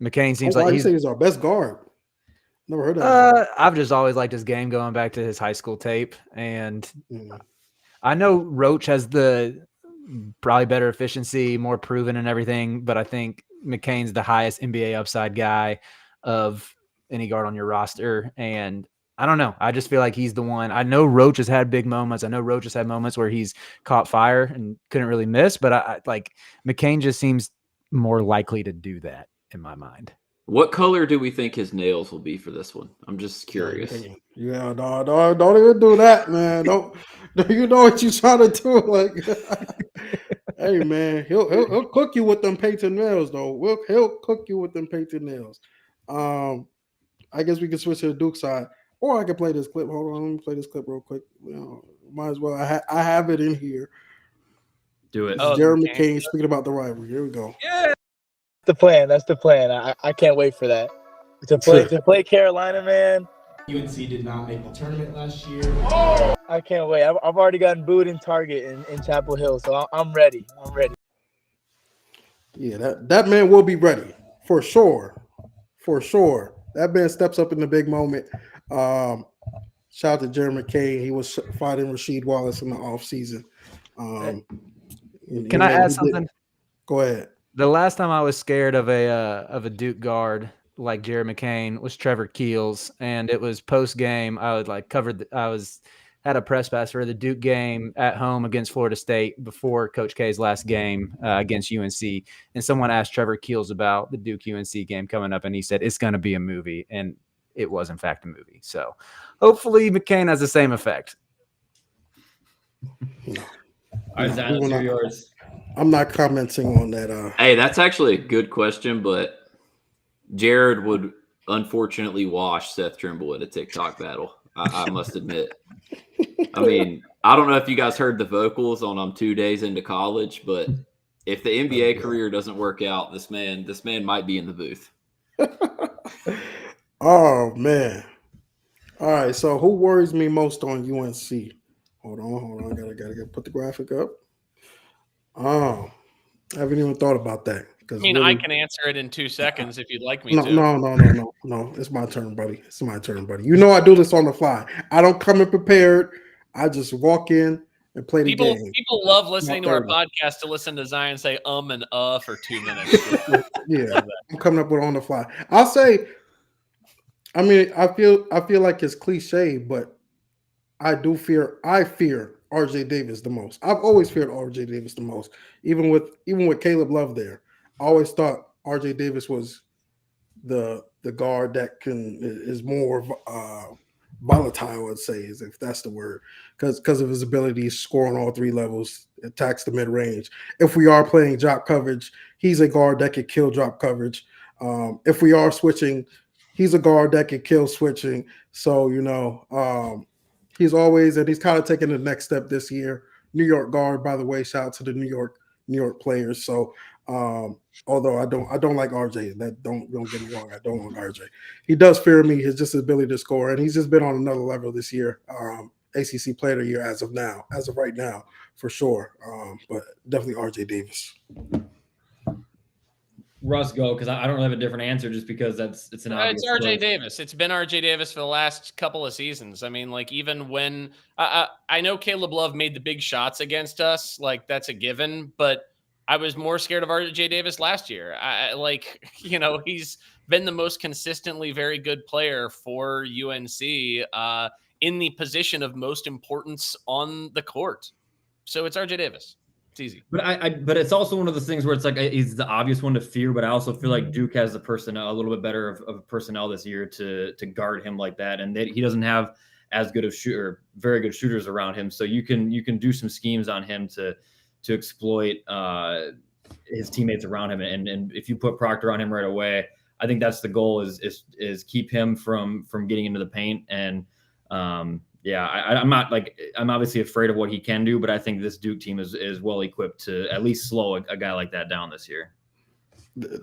Speaker 5: McCain seems like
Speaker 2: he's our best guard. Never heard of that.
Speaker 5: I've just always liked his game going back to his high school tape, and I know Roach has the probably better efficiency, more proven and everything, but I think McCain's the highest NBA upside guy of any guard on your roster. And I don't know. I just feel like he's the one. I know Roach has had big moments. I know Roach has had moments where he's caught fire and couldn't really miss, but I like McCain just seems more likely to do that in my mind.
Speaker 3: What color do we think his nails will be for this one? I'm just curious.
Speaker 2: Yeah, don't even do that, man. Don't you know what you're trying to do? Like, hey, man, he'll cook you with them painted nails, though. He'll cook you with them painted nails. I guess we can switch to the Duke side, or I can play this clip. Hold on, let me play this clip real quick. Might as well. I have it in here.
Speaker 6: Do it.
Speaker 2: Jared McCain speaking about the rivalry. Here we go.
Speaker 7: Yeah. That's the plan. I can't wait for that. To play Carolina, man.
Speaker 8: UNC did not make the tournament last year.
Speaker 7: I can't wait. I've already gotten booed in Target in Chapel Hill, so I'm ready.
Speaker 2: Yeah, that man will be ready for sure. For sure. That man steps up in the big moment. Shout out to Jared McCain. He was fighting Rasheed Wallace in the offseason.
Speaker 5: Can I add something?
Speaker 2: Go ahead.
Speaker 5: The last time I was scared of a Duke guard like Jared McCain was Trevor Keels, and it was post game. I would like covered. Had a press pass for the Duke game at home against Florida State before Coach K's last game against UNC, and someone asked Trevor Keels about the Duke UNC game coming up, and he said it's going to be a movie, and it was in fact a movie. So hopefully McCain has the same effect.
Speaker 6: All right, Zach, let's hear yours.
Speaker 2: I'm not commenting on that.
Speaker 3: Hey, that's actually a good question, but Jared would unfortunately washed Seth Trimble in a TikTok battle. I must admit. I mean, I don't know if you guys heard the vocals on I'm 2 days into college, but if the NBA career doesn't work out, this man might be in the booth.
Speaker 2: Oh man. All right. So who worries me most on UNC? Hold on. Gotta put the graphic up. Oh, I haven't even thought about that.
Speaker 1: I mean, I can answer it in 2 seconds if you'd like me
Speaker 2: No.
Speaker 1: to.
Speaker 2: No. It's my turn, buddy. It's my turn, buddy. You know I do this on the fly. I don't come in prepared. I just walk in and play the game.
Speaker 1: People love listening to our podcast to listen to Zion say and for 2 minutes.
Speaker 2: Yeah, I'm coming up with on the fly. I'll say, I mean, I feel like it's cliche, but I fear RJ Davis the most. I've always feared RJ Davis the most. Even with Caleb Love there, I always thought RJ Davis was the guard that is more volatile, I'd say, if that's the word, because of his ability to score on all 3 levels, attacks the mid range. If we are playing drop coverage, he's a guard that could kill drop coverage. If we are switching, he's a guard that could kill switching. So he's kind of taking the next step this year. New York guard, by the way. Shout out to the New York players. So although I don't like RJ, don't get me wrong, I don't like RJ. He does fear me. His ability to score, and he's just been on another level this year. ACC Player of the Year as of right now, for sure. But definitely RJ Davis.
Speaker 6: Russ, go, because I don't have a different answer just because it's an obvious.
Speaker 1: It's RJ Davis. It's been RJ Davis for the last couple of seasons. I mean, like, even when I know Caleb Love made the big shots against us, like, that's a given, but I was more scared of RJ Davis last year. He's been the most consistently very good player for UNC in the position of most importance on the court. So it's RJ Davis. It's easy.
Speaker 6: But it's also one of those things where it's like he's the obvious one to fear, but I also feel like Duke has the personnel, a little bit better of personnel this year to guard him like that, and he doesn't have as good of very good shooters around him. So you can do some schemes on him to exploit his teammates around him, and if you put Proctor on him right away, I think that's the goal is keep him from getting into the paint. And I'm obviously afraid of what he can do, but I think this Duke team is well equipped to at least slow a guy like that down this year.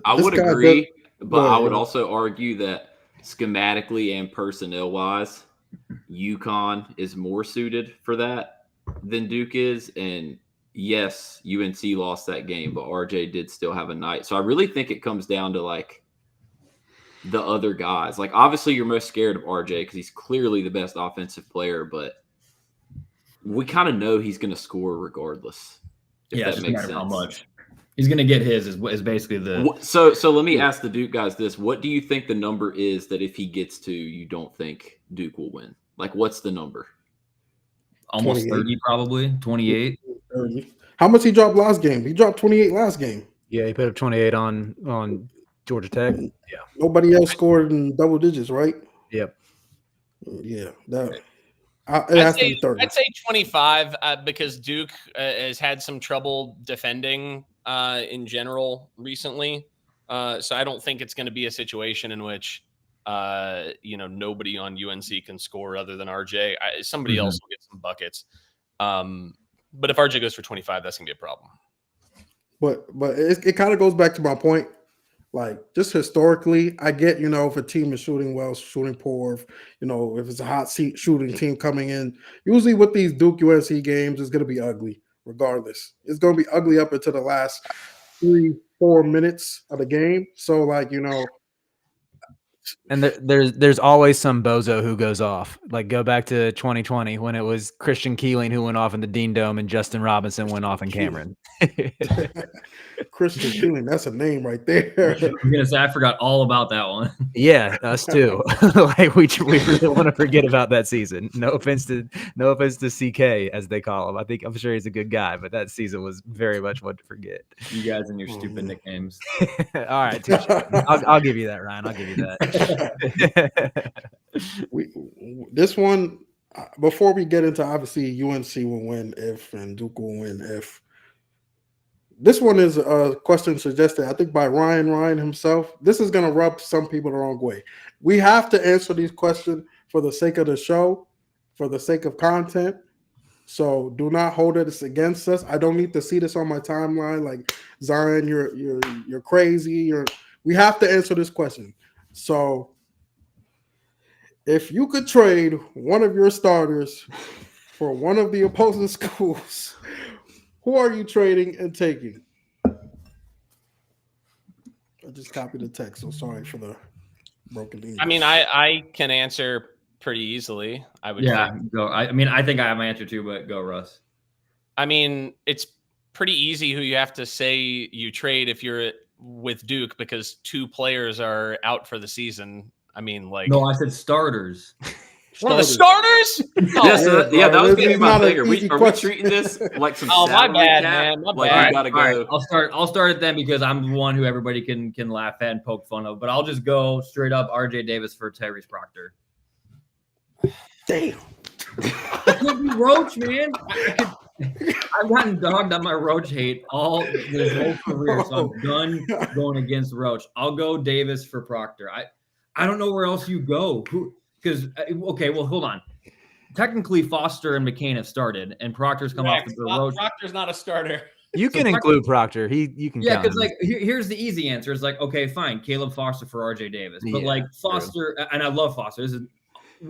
Speaker 3: I would agree, but I would also argue that schematically and personnel wise, UConn is more suited for that than Duke is. And yes, UNC lost that game, but RJ did still have a night. So I really think it comes down to like the other guys. Like, obviously you're most scared of RJ because he's clearly the best offensive player, but we kind of know he's going to score regardless.
Speaker 6: Yeah, it doesn't matter how much. He's going to get his is basically the.
Speaker 3: So let me ask the Duke guys this. What do you think the number is that if he gets to, you don't think Duke will win? Like, what's the number?
Speaker 6: Almost 30, probably 28.
Speaker 2: 30. How much he dropped last game? He dropped 28 last game.
Speaker 5: Yeah, he put up 28 on Georgia Tech. Yeah.
Speaker 2: Nobody else scored in double digits, right?
Speaker 5: Yep.
Speaker 2: Yeah. I'd
Speaker 1: say 25 because Duke has had some trouble defending in general recently. So I don't think it's going to be a situation in which nobody on UNC can score other than RJ. Somebody else will get some buckets. But if RJ goes for 25, that's going to be a problem.
Speaker 2: But it kind of goes back to my point. Like, just historically, I get, if a team is shooting well, shooting poor, if it's a hot seat shooting team coming in, usually with these Duke UNC games, it's going to be ugly regardless. It's going to be ugly up until the last 3-4 minutes of the game. So,
Speaker 5: and there's always some bozo who goes off. Like, go back to 2020 when it was Christian Keeling who went off in the Dean Dome and Justin Robinson went off in Cameron.
Speaker 2: Christian Keeling, that's a name right there.
Speaker 6: I'm gonna say I forgot all about that one.
Speaker 5: Yeah, us too. Like we really want to forget about that season. No offense to CK as they call him. I'm sure he's a good guy, but that season was very much one to forget.
Speaker 6: You guys and your stupid nicknames.
Speaker 5: All right, I'll give you that, Ryan. I'll give you that.
Speaker 2: This one, before we get into, obviously UNC will win if, and Duke will win if. This one is a question suggested, I think, by Ryan himself. This is going to rub some people the wrong way. We have to answer these questions for the sake of the show, for the sake of content. So do not hold it against us. I don't need to see this on my timeline like, Zion, you're crazy. We have to answer this question. So if you could trade one of your starters for one of the opposing schools, who are you trading and taking? I just copied the text, so sorry for the broken English.
Speaker 1: I mean, I can answer pretty easily. I would.
Speaker 6: Go. I think I have my answer too, but go, Russ.
Speaker 1: I mean, it's pretty easy who you have to say you trade if you're with Duke because 2 players are out for the season. I mean, like.
Speaker 6: No, I said starters.
Speaker 1: One of the starters?
Speaker 3: Yeah, that was going to be my thing. Are we treating this like some?
Speaker 1: Oh, my bad, man. My bad.
Speaker 3: Gotta go.
Speaker 6: Right. I'll start it then because I'm the one who everybody can laugh at and poke fun of. But I'll just go straight up RJ Davis for Tyrese Proctor.
Speaker 2: Damn.
Speaker 6: I could be Roach, man. I've gotten dogged on my Roach hate all this whole career, so I'm done going against Roach. I'll go Davis for Proctor. I don't know where else you go. Because, okay, well, hold on. Technically, Foster and McCain have started, and Proctor's come off the road.
Speaker 1: Proctor's not a starter.
Speaker 5: You can include Proctor. You can.
Speaker 6: Yeah, because here's the easy answer. It's like, okay, fine, Caleb Foster for RJ Davis, but like Foster, and I love Foster. This is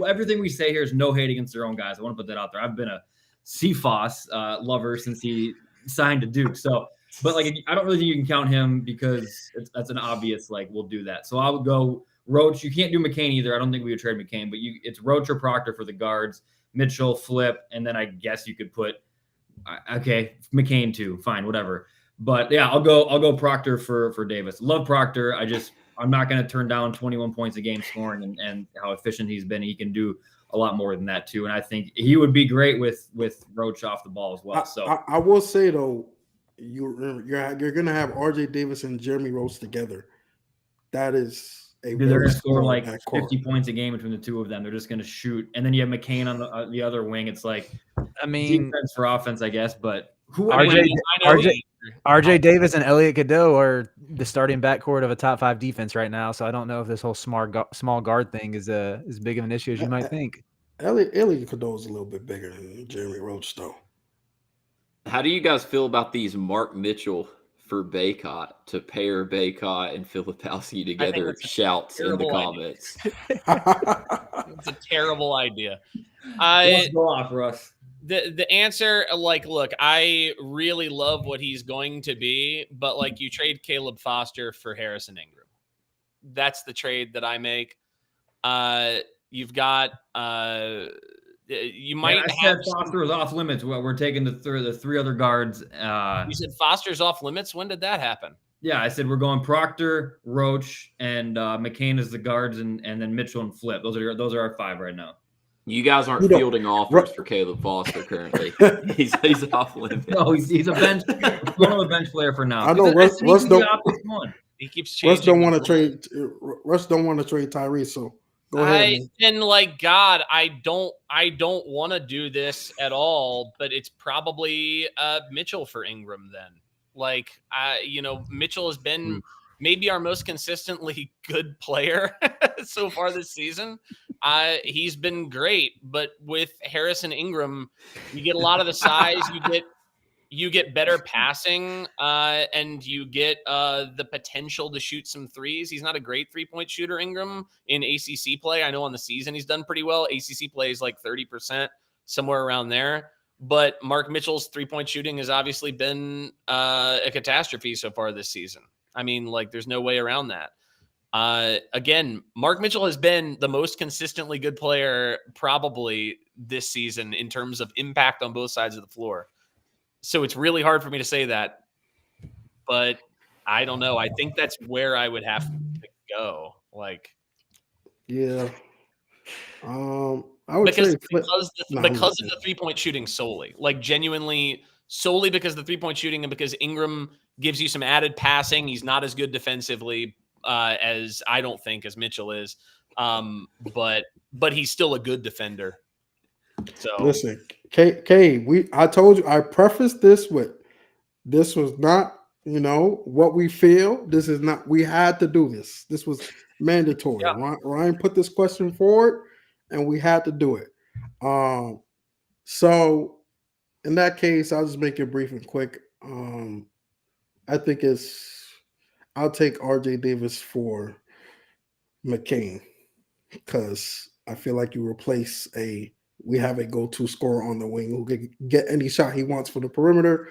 Speaker 6: everything we say here is no hate against their own guys. I want to put that out there. I've been a CFOS lover since he signed to Duke. So, but like, I don't really think you can count him because that's an obvious like we'll do that. So I would go. Roach, you can't do McCain either. I don't think we would trade McCain, but it's Roach or Proctor for the guards, Mitchell, Flip, and then I guess you could put McCain too. Fine, whatever. But yeah, I'll go Proctor for Davis. Love Proctor. I'm not going to turn down 21 points a game scoring and how efficient he's been. He can do a lot more than that too. And I think he would be great with Roach off the ball as well. So
Speaker 2: I will say though, you're going to have RJ Davis and Jeremy Roach together. That is.
Speaker 6: They're going to score like 50 points a game between the two of them. They're just going to shoot. And then you have McCain on the other wing. It's like, defense for offense, I guess. But
Speaker 5: RJ Davis and Elliot Cadeau are the starting backcourt of a top 5 defense right now. So I don't know if this whole small guard thing is as big of an issue as you might think.
Speaker 2: Elliot Cadeau is a little bit bigger than Jeremy Roach, though.
Speaker 3: How do you guys feel about these Mark Mitchell for Baycott to pair Baycott and Filipowski together? Shouts in the comments.
Speaker 1: It's a terrible idea.
Speaker 6: Let's go off, Russ.
Speaker 1: The answer, like, look, I really love what he's going to be, but like you trade Caleb Foster for Harrison Ingram. That's the trade that I make. You've got you might have
Speaker 6: Foster was off limits. We're taking the 3 other guards.
Speaker 1: You said Foster's off limits. When did that happen?
Speaker 6: Yeah, I said we're going Proctor, Roach, and McCain as the guards, and then Mitchell and Flip. Those are our 5 right now.
Speaker 3: You guys aren't fielding offers for Caleb Foster currently. he's off limits.
Speaker 6: No, he's a bench. One of a bench player for now.
Speaker 2: I know Russ don't.
Speaker 1: He keeps changing.
Speaker 2: Russ don't want to trade. Russ don't want to trade Tyrese. So.
Speaker 1: And like God, I don't want to do this at all, but it's probably Mitchell for Ingram then. Like Mitchell has been maybe our most consistently good player so far this season. He's been great, but with Harrison Ingram, you get a lot of the size, you get better passing, and you get the potential to shoot some threes. He's not a great 3-point shooter, Ingram, in ACC play. I know on the season he's done pretty well. ACC play is like 30%, somewhere around there. But Mark Mitchell's 3-point shooting has obviously been a catastrophe so far this season. I mean, like, there's no way around that. Again, Mark Mitchell has been the most consistently good player probably this season in terms of impact on both sides of the floor. So it's really hard for me to say that, but I don't know. I think that's where I would have to go. Like,
Speaker 2: yeah, I would
Speaker 1: because
Speaker 2: say
Speaker 1: because of the 3-point shooting solely, like genuinely solely because of the 3-point shooting and because Ingram gives you some added passing. He's not as good defensively as I don't think as Mitchell is, but he's still a good defender. So
Speaker 2: listen, I told you, I prefaced this with This was not, what we feel. This is not. We had to do this. This was mandatory.
Speaker 1: Yeah.
Speaker 2: Ryan put this question forward, and we had to do it. So in that case, I'll just make it brief and quick. I think I'll take RJ Davis for McCain because I feel like you replace we have a go-to scorer on the wing who can get any shot he wants for the perimeter.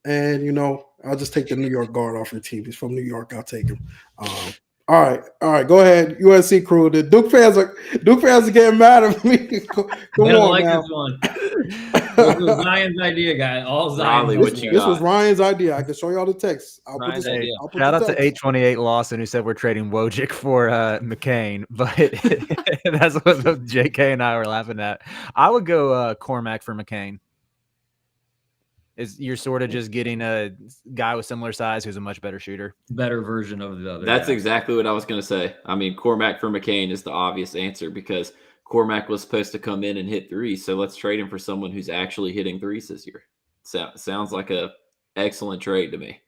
Speaker 2: And, I'll just take the New York guard off your team. He's from New York. I'll take him. All right. Go ahead, UNC crew. The Duke fans are getting mad at me. Come on,
Speaker 6: like
Speaker 2: now.
Speaker 6: this one. This was Zion's idea, guy. All Zion.
Speaker 2: This was Ryan's idea. I can show y'all the text.
Speaker 5: Shout out to 828 Lawson who said we're trading Wojcik for McCain, but that's what JK and I were laughing at. I would go Cormac for McCain. You're sort of just getting a guy with similar size who's a much better shooter.
Speaker 6: Better version of the other.
Speaker 3: That's exactly what I was going to say. I mean, Cormac for McCain is the obvious answer because Cormac was supposed to come in and hit threes. So let's trade him for someone who's actually hitting threes this year. Sounds like a excellent trade to me.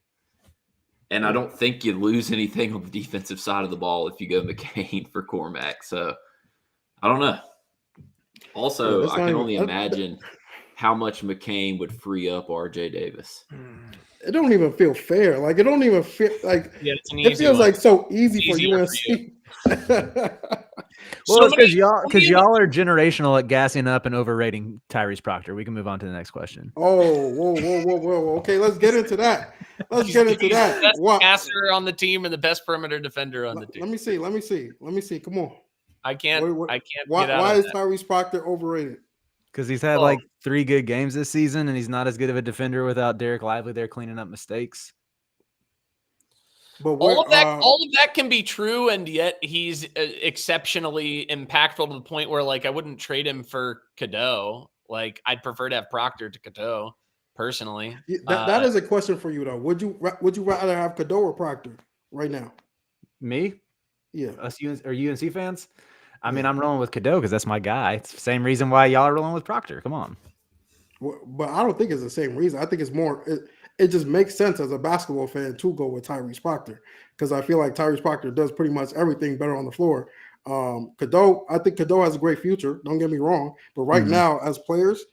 Speaker 3: And I don't think you lose anything on the defensive side of the ball if you go McCain for Cormac. So I don't know. Also, I can only imagine how much McCain would free up RJ Davis.
Speaker 2: It don't even feel fair. Like, it don't even feel like it feels like so easy for UNC.
Speaker 5: Well, it's because y'all are generational at gassing up and overrating Tyrese Proctor. We can move on to the next question.
Speaker 2: Oh, whoa. Okay, let's get into that. He's the best
Speaker 1: passer on the team and the best perimeter defender on the team.
Speaker 2: Let me see. Come on.
Speaker 1: I can't.
Speaker 2: Why is Tyrese Proctor overrated?
Speaker 5: Because he's had like 3 good games this season, and he's not as good of a defender without Derek Lively there cleaning up mistakes.
Speaker 2: But
Speaker 1: all of that can be true, and yet he's exceptionally impactful to the point where, like, I wouldn't trade him for Cadeau. Like, I'd prefer to have Proctor to Cadeau, personally.
Speaker 2: That is a question for you, though. Would you rather have Cadeau or Proctor right now?
Speaker 5: Me?
Speaker 2: Yeah.
Speaker 5: Us UNC fans? I mean, I'm rolling with Cadeau because that's my guy. It's the same reason why y'all are rolling with Proctor. Come on.
Speaker 2: But I don't think it's the same reason. I think it's more it just makes sense as a basketball fan to go with Tyrese Proctor because I feel like Tyrese Proctor does pretty much everything better on the floor. Cadeau, I think Cadeau has a great future. Don't get me wrong. But right now, as players,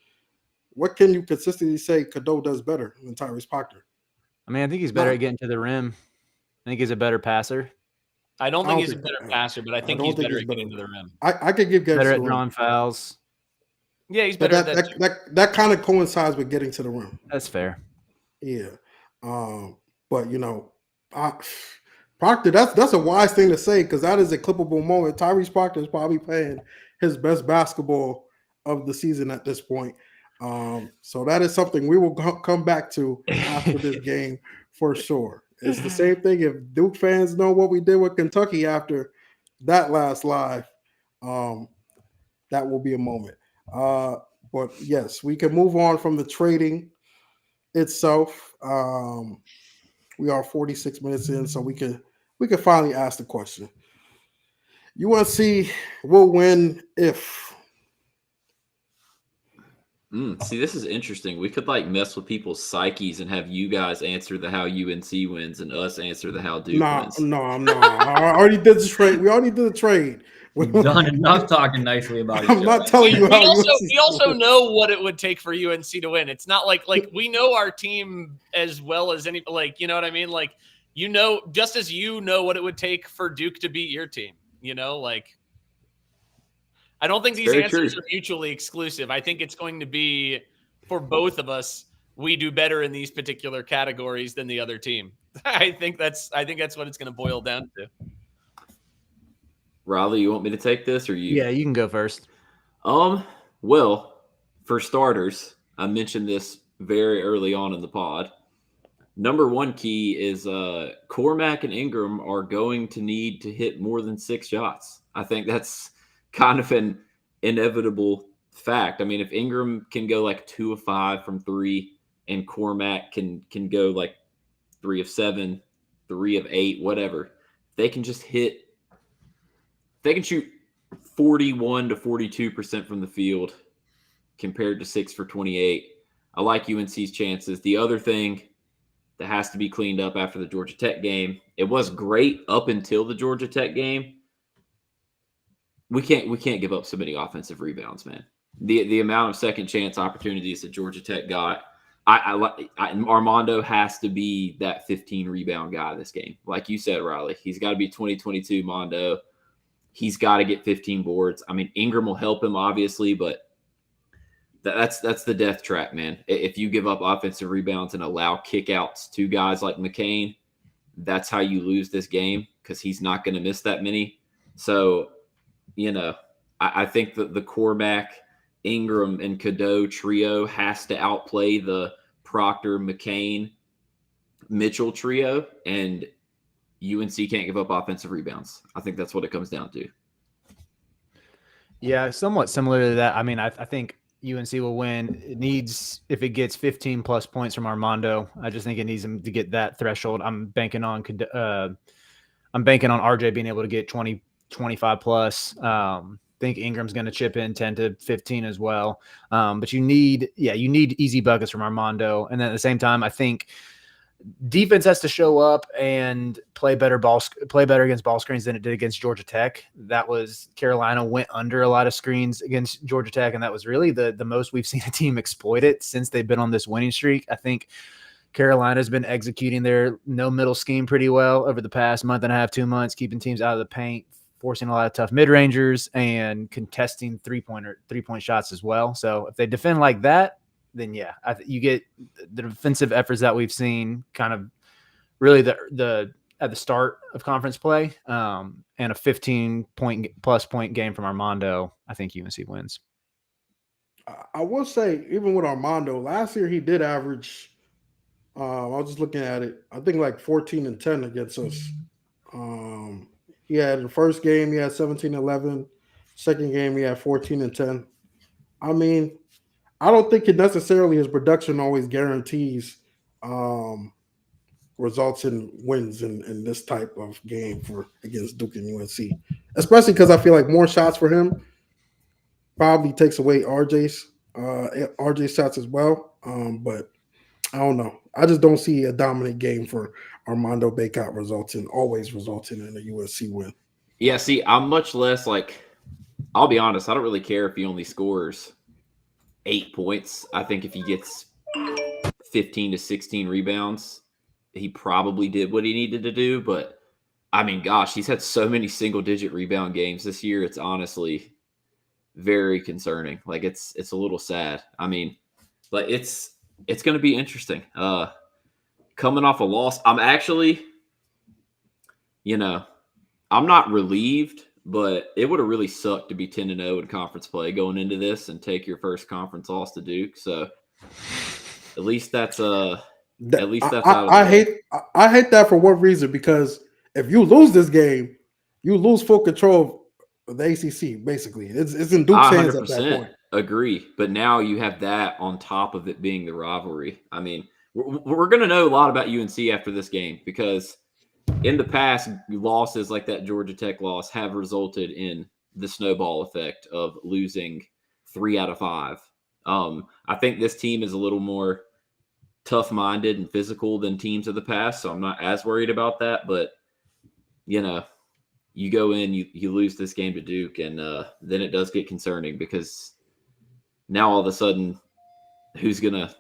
Speaker 2: what can you consistently say Cadeau does better than Tyrese Proctor?
Speaker 5: I mean, I think he's better at getting to the rim. I think he's a better passer.
Speaker 1: I don't think he's a better passer, but I think he's better at getting to the rim.
Speaker 2: I could give
Speaker 5: better at drawing fouls.
Speaker 1: Yeah, he's better at that.
Speaker 2: That kind of coincides with getting to the rim.
Speaker 5: That's fair.
Speaker 2: Yeah. But Proctor, that's a wise thing to say because that is a clippable moment. Tyrese Proctor is probably playing his best basketball of the season at this point. So that is something we will come back to after this game for sure. It's the same thing if Duke fans know what we did with Kentucky after that last live. That will be a moment. But yes, we can move on from the trading itself. We are 46 minutes in, so we can finally ask the question. UNC will win if.
Speaker 3: See, this is interesting. We could mess with people's psyches and have you guys answer the how UNC wins and us answer the how Duke wins.
Speaker 2: No. I already did the trade. We already did the trade.
Speaker 6: We've done enough talking nicely about it.
Speaker 2: I'm not telling you how.
Speaker 1: We also know what it would take for UNC to win. It's not like we know our team as well as any. You know what I mean? Just as you know what it would take for Duke to beat your team. I don't think these answers are mutually exclusive. I think it's going to be for both of us. We do better in these particular categories than the other team. I think that's what it's going to boil down to.
Speaker 3: Riley, you want me to take this or you?
Speaker 5: Yeah, you can go first.
Speaker 3: Well, for starters, I mentioned this very early on in the pod. Number one key is Cormac and Ingram are going to need to hit more than 6 shots. I think that's kind of an inevitable fact. I mean, if Ingram can go 2 of 5 from 3 and Cormac can go 3 of 7, 3 of 8, whatever, they can just hit. They can shoot 41 to 42% from the field compared to 6 for 28. I like UNC's chances. The other thing that has to be cleaned up after the Georgia Tech game. It was great up until the Georgia Tech game. We can't give up so many offensive rebounds, man. The amount of second chance opportunities that Georgia Tech got, Armando has to be that 15 rebound guy this game. Like you said, Riley, he's got to be 2022 Mondo. He's got to get 15 boards. I mean, Ingram will help him, obviously, but that's the death trap, man. If you give up offensive rebounds and allow kickouts to guys like McCain, that's how you lose this game because he's not going to miss that many. So, I think that the Cormac, Ingram, and Cadeau trio has to outplay the Proctor, McCain, Mitchell trio, and UNC can't give up offensive rebounds. I think that's what it comes down to.
Speaker 5: Yeah, somewhat similar to that. I mean, I think UNC will win. It needs, if it gets 15 plus points from Armando, I just think it needs him to get that threshold. I'm banking on RJ being able to get 20, 25 plus. I think Ingram's going to chip in 10 to 15 as well. But you need easy buckets from Armando. And then at the same time, I think defense has to show up and play better against ball screens than it did against Georgia Tech. That was Carolina went under a lot of screens against Georgia Tech, and that was really the most we've seen a team exploit it since they've been on this winning streak. I think Carolina's been executing their no middle scheme pretty well over the past month and a half, 2 months, keeping teams out of the paint, forcing a lot of tough mid-rangers, and contesting three-point shots as well. So if they defend like that, then yeah, you get the defensive efforts that we've seen kind of really the at the start of conference play, and a 15-plus point game from Armando. I think UNC wins.
Speaker 2: I will say, even with Armando, last year he did average. I was just looking at it. I think like 14 and 10 against us. He had the first game he had 17-11. Second game he had 14 and 10. I mean, I don't think it necessarily his production always guarantees results in wins in this type of game against Duke and UNC, especially because I feel like more shots for him probably takes away RJ's shots as well. But I don't know. I just don't see a dominant game for Armando Bacot always resulting in a UNC win.
Speaker 3: Yeah, see, I'm much less like, I'll be honest, I don't really care if he only scores 8 points. I think if he gets 15 to 16 rebounds, he probably did what he needed to do. But I mean, gosh, he's had so many single-digit rebound games this year. It's honestly very concerning. Like it's a little sad. I mean, but it's going to be interesting. Coming off a loss, I'm actually, I'm not relieved, but it would have really sucked to be 10-0 in conference play going into this and take your first conference loss to Duke. So at least that's out of the way.
Speaker 2: I hate that for one reason, because if you lose this game, you lose full control of the ACC. Basically, it's in Duke's hands at that point.
Speaker 3: Agree, but now you have that on top of it being the rivalry. I mean, we're going to know a lot about UNC after this game, because in the past, losses like that Georgia Tech loss have resulted in the snowball effect of losing 3 out of 5. I think this team is a little more tough-minded and physical than teams of the past, so I'm not as worried about that. But, you go in, you lose this game to Duke, and then it does get concerning, because now all of a sudden, who's gonna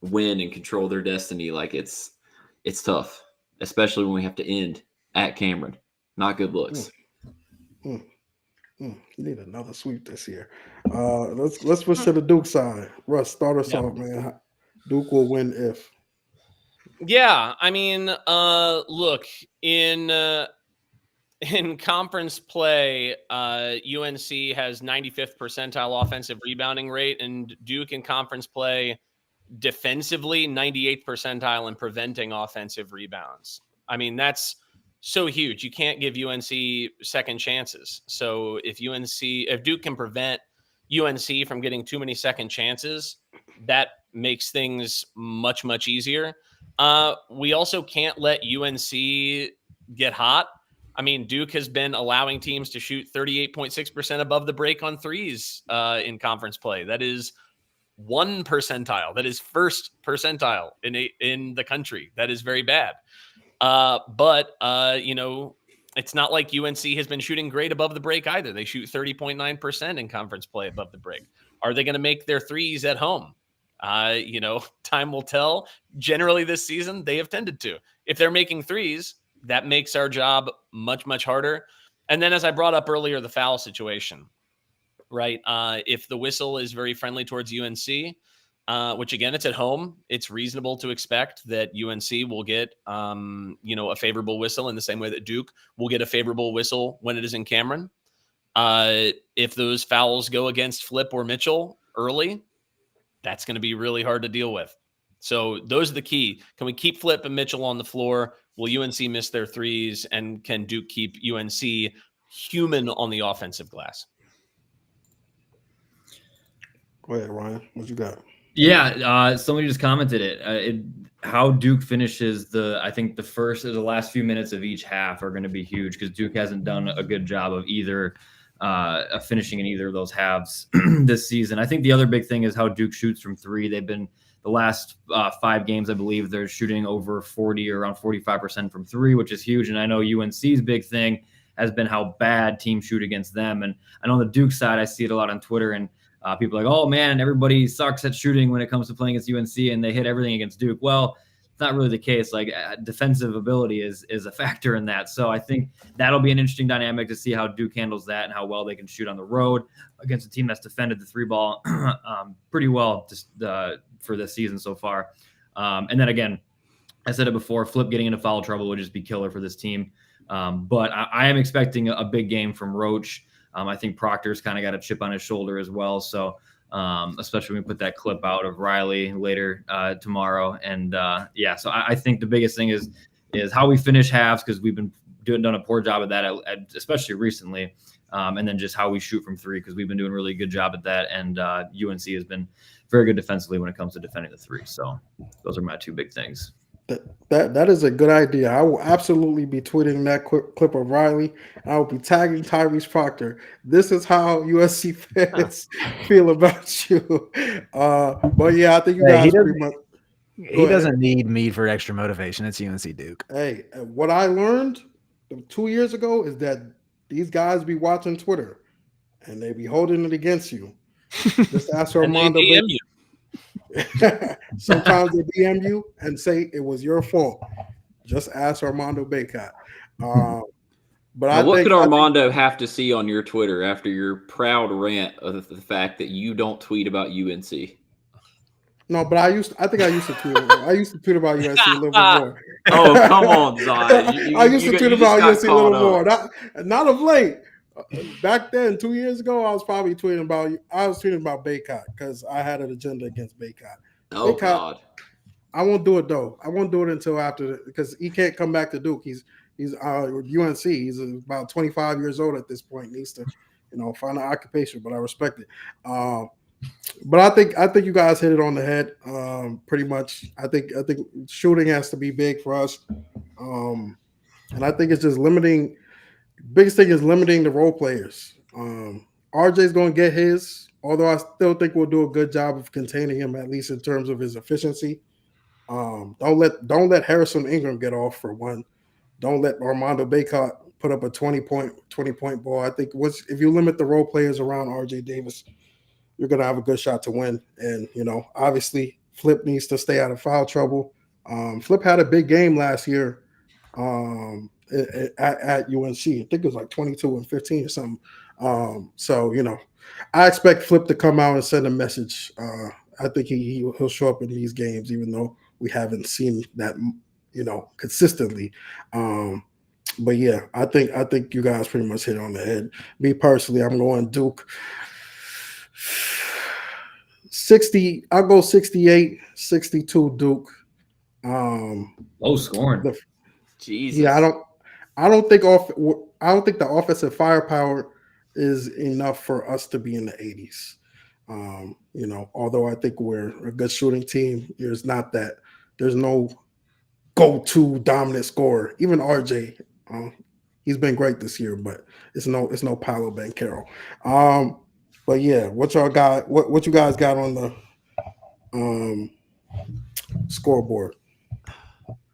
Speaker 3: win and control their destiny? Like it's tough, especially when we have to end at Cameron. Not good looks.
Speaker 2: You need another sweep this year. Let's switch to the Duke side. Russ, start us off, man. Duke will win if.
Speaker 1: Yeah, I mean, look, in conference play, UNC has 95th percentile offensive rebounding rate, and Duke in conference play defensively 98th percentile in preventing offensive rebounds. I mean, that's so huge. You can't give UNC second chances. So if Duke can prevent UNC from getting too many second chances, that makes things much, much easier. We also can't let UNC get hot. I mean, Duke has been allowing teams to shoot 38.6% above the break on threes in conference play. That is 1 percentile. That is first percentile in the country. That is very bad. But it's not like UNC has been shooting great above the break either. They shoot 30.9% in conference play above the break. Are they going to make their threes at home? Time will tell. Generally this season, they have tended to. If they're making threes, that makes our job much, much harder. And then as I brought up earlier, the foul situation, right? If the whistle is very friendly towards UNC, which again, it's at home, it's reasonable to expect that UNC will get, a favorable whistle in the same way that Duke will get a favorable whistle when it is in Cameron. If those fouls go against Flip or Mitchell early, that's going to be really hard to deal with. So those are the key. Can we keep Flip and Mitchell on the floor? Will UNC miss their threes? And can Duke keep UNC human on the offensive glass?
Speaker 2: Go ahead, Ryan. What you got?
Speaker 6: Yeah, somebody just commented how Duke finishes I think the last few minutes of each half are going to be huge because Duke hasn't done a good job of either finishing in either of those halves this season. I think the other big thing is how Duke shoots from three. They've been the last 5 games, I believe, they're shooting over 40 or around 45% from three, which is huge. And I know UNC's big thing has been how bad teams shoot against them. And I know on the Duke side, I see it a lot on Twitter, and people are like, oh man, everybody sucks at shooting when it comes to playing against UNC, and they hit everything against Duke. Well, it's not really the case. Like defensive ability is a factor in that. So I think that'll be an interesting dynamic to see how Duke handles that and how well they can shoot on the road against a team that's defended the three ball pretty well just for this season so far. And then again, I said it before, Flip getting into foul trouble would just be killer for this team. But I am expecting a big game from Roach. I think Proctor's kind of got a chip on his shoulder as well. So especially when we put that clip out of Riley later tomorrow. And so I think the biggest thing is how we finish halves, because we've been done a poor job of that, especially recently. And then just how we shoot from three, because we've been doing a really good job at that. And UNC has been very good defensively when it comes to defending the three. So those are my 2 big things.
Speaker 2: That is a good idea. I will absolutely be tweeting that clip of Riley. I will be tagging Tyrese Proctor. This is how USC fans feel about you. But yeah, I think you guys pretty much.
Speaker 5: He doesn't need me for extra motivation. It's UNC Duke.
Speaker 2: Hey, what I learned 2 years ago is that these guys be watching Twitter and they be holding it against you. Just ask Armando. Sometimes they DM you and say it was your fault. Just ask Armando Baycott. But
Speaker 3: what could Armando have to see on your Twitter after your proud rant of the fact that you don't tweet about UNC?
Speaker 2: No, but I used to tweet. I used to tweet about UNC a little bit more.
Speaker 3: Oh, come on, Zion.
Speaker 2: I used to tweet about UNC a little more. Not of late. Back then, 2 years ago, I was tweeting about Baycott because I had an agenda against Baycott.
Speaker 3: Oh
Speaker 2: Baycott,
Speaker 3: God!
Speaker 2: I won't do it though. I won't do it until after because he can't come back to Duke. He's UNC. He's about 25 years old at this point. Needs to, find an occupation. But I respect it. But I think you guys hit it on the head. Pretty much. I think shooting has to be big for us. And I think it's just limiting. Biggest thing is limiting the role players. RJ's going to get his, although I still think we'll do a good job of containing him, at least in terms of his efficiency. Don't let Harrison Ingram get off for one. Don't let Armando Baycott put up a 20-point ball. I think if you limit the role players around RJ Davis, you're going to have a good shot to win. And, obviously Flip needs to stay out of foul trouble. Flip had a big game last year. At UNC, I think it was like 22 and 15 or something. So I expect Flip to come out and send a message. I think he'll show up in these games, even though we haven't seen that consistently. But yeah, I think you guys pretty much hit it on the head. Me personally, I'm going Duke 60. I'll go 68-62 Duke.
Speaker 6: Low scoring.
Speaker 3: Jesus.
Speaker 2: Yeah, I don't think the offensive firepower is enough for us to be in the 80s. Although I think we're a good shooting team, there's no go-to dominant scorer. Even RJ, he's been great this year, but it's no Paolo Banchero. But yeah, what y'all got? What you guys got on scoreboard.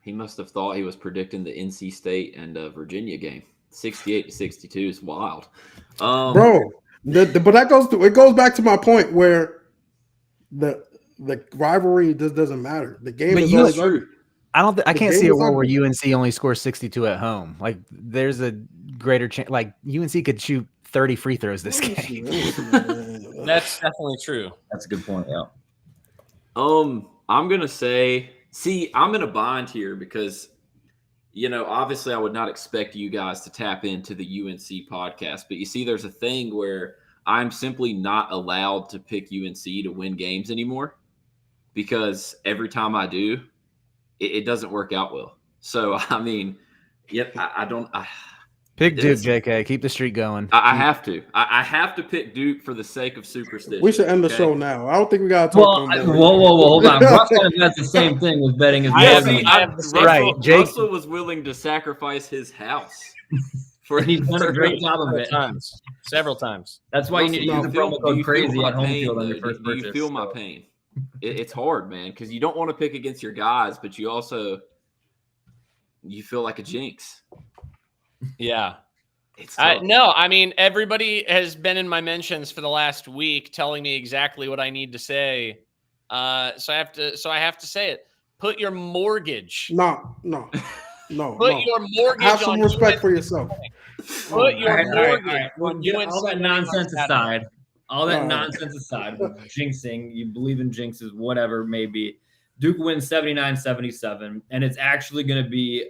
Speaker 3: He must have thought he was predicting the NC State and Virginia game. 68-62 is wild.
Speaker 2: Bro, but that goes back to my point where the rivalry just doesn't matter. The game is always true.
Speaker 5: I can't see a world where UNC only scores 62 at home. Like there's a greater chance. Like UNC could shoot 30 free throws this game.
Speaker 1: That's definitely true.
Speaker 6: That's a good point. Yeah.
Speaker 3: I'm gonna say, I'm in a bind here because, obviously I would not expect you guys to tap into the UNC podcast, but you see, there's a thing where I'm simply not allowed to pick UNC to win games anymore because every time I do, it doesn't work out well. So, I mean, I don't.
Speaker 5: Pick Duke, JK. Keep the streak going.
Speaker 3: I have to. I have to pick Duke for the sake of superstition.
Speaker 2: We should end the show now. I don't think we got to talk
Speaker 6: about whoa, hold on. Russell has the same thing with betting as
Speaker 3: right. Russell was willing to sacrifice his house.
Speaker 6: He's done a great job of it.
Speaker 1: Several times.
Speaker 6: That's why you need to use the promo code Crazie at HomeField on your first purchase.
Speaker 3: Do you feel my pain? It's hard, man, because you don't want to pick against your guys, but you feel like a jinx.
Speaker 1: Yeah. I mean, everybody has been in my mentions for the last week telling me exactly what I need to say. So I have to say it. Put your mortgage.
Speaker 2: No.
Speaker 1: Put your mortgage
Speaker 2: Have some respect for yourself.
Speaker 1: Put your mortgage on
Speaker 6: all that nonsense aside. All that nonsense aside, jinxing, you believe in jinxes, whatever it may be. Duke wins 79-77, and it's actually going to be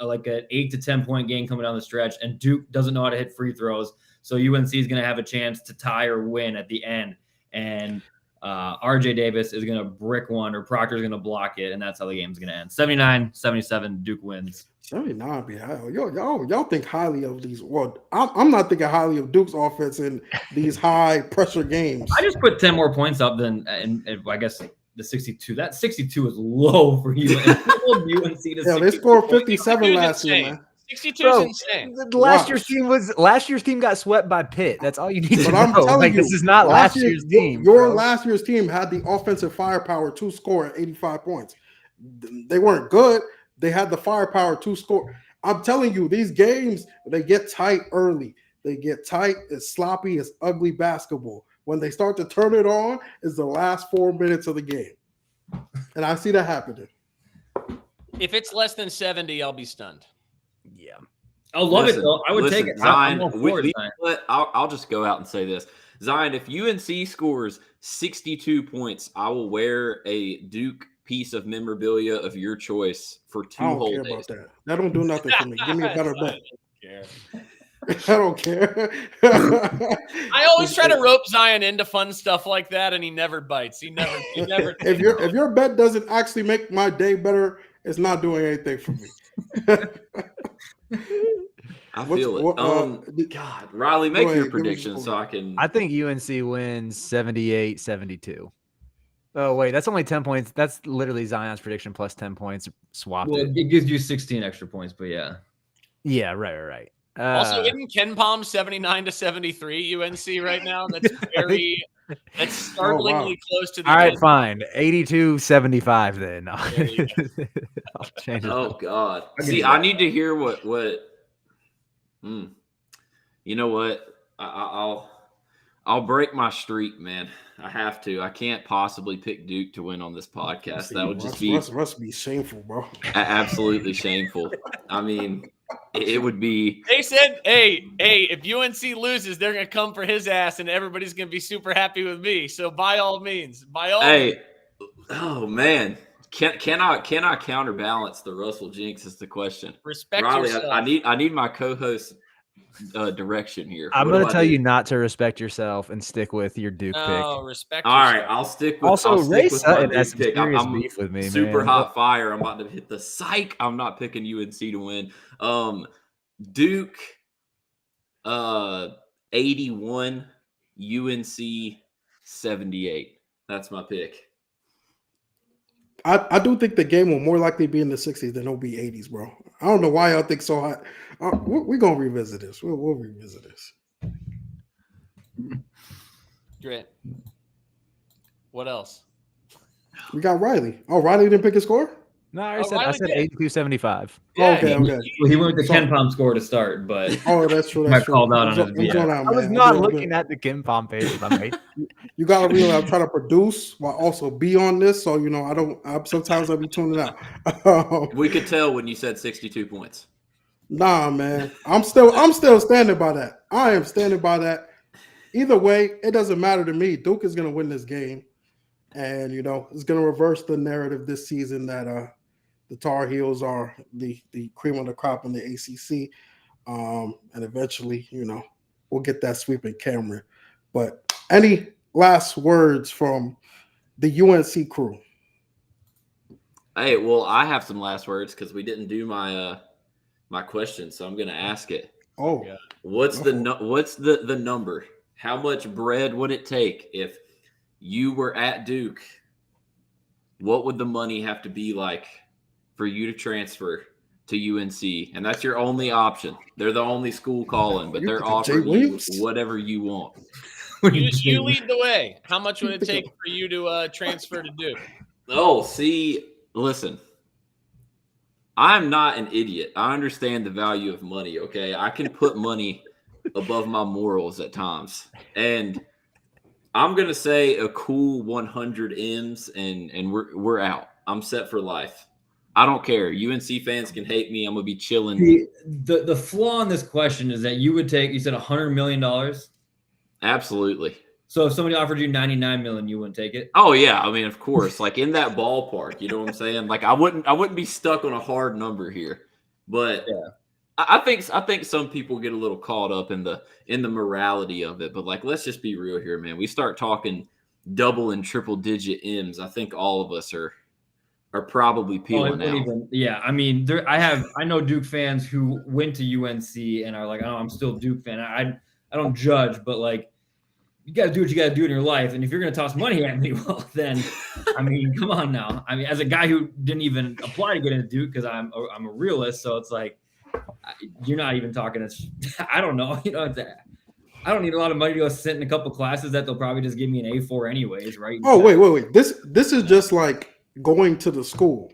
Speaker 6: like an 8 to 10 point game coming down the stretch, and Duke doesn't know how to hit free throws, so UNC is going to have a chance to tie or win at the end, and RJ Davis is going to brick one, or Proctor's going to block it, and that's how the game's going to end. 79-77, Duke wins.
Speaker 2: 79, y'all think highly of these. Well, I'm not thinking highly of Duke's offense in these high pressure games.
Speaker 6: I just put 10 more points up than, and I guess the 62. That 62 is low for you. UNC to
Speaker 2: they scored 57 last year, man.
Speaker 1: 62 is insane.
Speaker 5: Last year's team got swept by Pitt. That's all you need to know.
Speaker 2: I'm telling you,
Speaker 5: this is not last year's team.
Speaker 2: Last year's team had the offensive firepower to score at 85 points. They weren't good. They had the firepower to score. I'm telling you, these games, they get tight early. They get tight. It's sloppy. It's ugly basketball. When they start to turn it on, is the last 4 minutes of the game. And I see that happening.
Speaker 1: If it's less than 70, I'll be stunned.
Speaker 5: Yeah.
Speaker 6: I'll love it, though. I would take it.
Speaker 3: Zion, I'll just go out and say this. Zion, if UNC scores 62 points, I will wear a Duke piece of memorabilia of your choice for 2 whole days.
Speaker 2: I don't care about that. That don't do nothing for me. Give me a better bet. I don't care.
Speaker 1: I always try to rope Zion into fun stuff like that, and he never bites. He never.
Speaker 2: If your bet doesn't actually make my day better, it's not doing anything for me.
Speaker 3: I feel it. God, Riley, make your prediction so I can.
Speaker 5: I think UNC wins 78-72. Oh, wait, that's only 10 points. That's literally Zion's prediction plus 10 points swapped.
Speaker 6: Well, it gives you 16 extra points, but yeah.
Speaker 5: Yeah, right.
Speaker 1: Also, isn't Ken Palm 79-73 UNC right now? That's that's startlingly close to the
Speaker 5: All right, fine. 82-75 then. I'll change it.
Speaker 3: Oh, God. See, I need to hear what you know what? I'll break my streak, man. I have to. I can't possibly pick Duke to win on this podcast. That would just
Speaker 2: be shameful, bro.
Speaker 3: Absolutely shameful. I mean, it would be.
Speaker 1: They said, hey, if UNC loses, they're going to come for his ass, and everybody's going to be super happy with me. So by all means, means.
Speaker 3: Oh man, can I counterbalance the Russell jinx? Is the question.
Speaker 1: Respect
Speaker 3: Riley,
Speaker 1: yourself.
Speaker 3: I need my co-host direction here.
Speaker 5: I'm going to tell you not to respect yourself and stick with your Duke pick.
Speaker 1: Oh, respect
Speaker 3: All
Speaker 1: yourself.
Speaker 3: right, I'll stick with.
Speaker 5: Also, Ray Sutton has some
Speaker 3: pick.
Speaker 5: serious
Speaker 3: I'm
Speaker 5: beef with me.
Speaker 3: Super hot fire. I'm about to hit the psych. I'm not picking UNC to win. Duke, 81, UNC 78. That's my pick.
Speaker 2: I do think the game will more likely be in the 60s than it'll be 80s, bro. I don't know why y'all think so hot. We're going to revisit this. We'll revisit this.
Speaker 1: Great. What else?
Speaker 2: We got Riley. Oh, Riley didn't pick a score?
Speaker 5: No, I
Speaker 1: Oh,
Speaker 5: said
Speaker 1: Riley did.
Speaker 5: 82-75.
Speaker 1: Yeah,
Speaker 2: Okay.
Speaker 6: Well, he went with the Ken Palm score to start, but
Speaker 2: Oh, that's true.
Speaker 6: got
Speaker 2: That's true.
Speaker 6: called out on his
Speaker 2: I'm
Speaker 6: BS.
Speaker 2: zoned out,
Speaker 5: I was
Speaker 2: man.
Speaker 5: not looking at the Kim Pom pages.
Speaker 2: You gotta realize I'm trying to produce while also be on this, so sometimes I'll be tuning out.
Speaker 3: We could tell when you said 62 points.
Speaker 2: Nah, man. I'm still standing by that. I am standing by that. Either way, it doesn't matter to me. Duke is gonna win this game. And it's gonna reverse the narrative this season that the Tar Heels are the cream of the crop in the ACC. And eventually, we'll get that sweep in Cameron. But any last words from the UNC crew?
Speaker 3: Hey, well, I have some last words because we didn't do my question, so I'm going to ask it.
Speaker 2: Oh,
Speaker 1: yeah.
Speaker 3: What's the number? How much bread would it take if you were at Duke? What would the money have to be like for you to transfer to UNC? And that's your only option. They're the only school calling, but they're offering you whatever you want.
Speaker 1: You lead the way. How much would it take for you to transfer to Duke?
Speaker 3: Oh, see, listen. I'm not an idiot. I understand the value of money, okay? I can put money above my morals at times. And I'm going to say a cool 100 M's and we're out. I'm set for life. I don't care. UNC fans can hate me. I'm going to be chilling.
Speaker 6: The flaw in this question is that you said $100 million.
Speaker 3: Absolutely.
Speaker 6: So if somebody offered you $99 million, you wouldn't take it?
Speaker 3: Oh yeah, I mean, of course, like in that ballpark, you know what I'm saying? Like I wouldn't be stuck on a hard number here. But yeah. I think some people get a little caught up in the morality of it, but like let's just be real here, man. We start talking double and triple digit M's. I think all of us are probably peeling out.
Speaker 6: Yeah, I mean, I know Duke fans who went to UNC and are like, oh, I'm still a Duke fan. I don't judge, but like, you got to do what you got to do in your life. And if you're going to toss money at me, well, then, I mean, come on now. I mean, as a guy who didn't even apply to get into Duke because I'm a realist, so it's like, you're not even talking. I don't know. I don't need a lot of money to go sit in a couple classes that they'll probably just give me an A for anyways, right?
Speaker 2: Oh, wait. This is just like going to the school.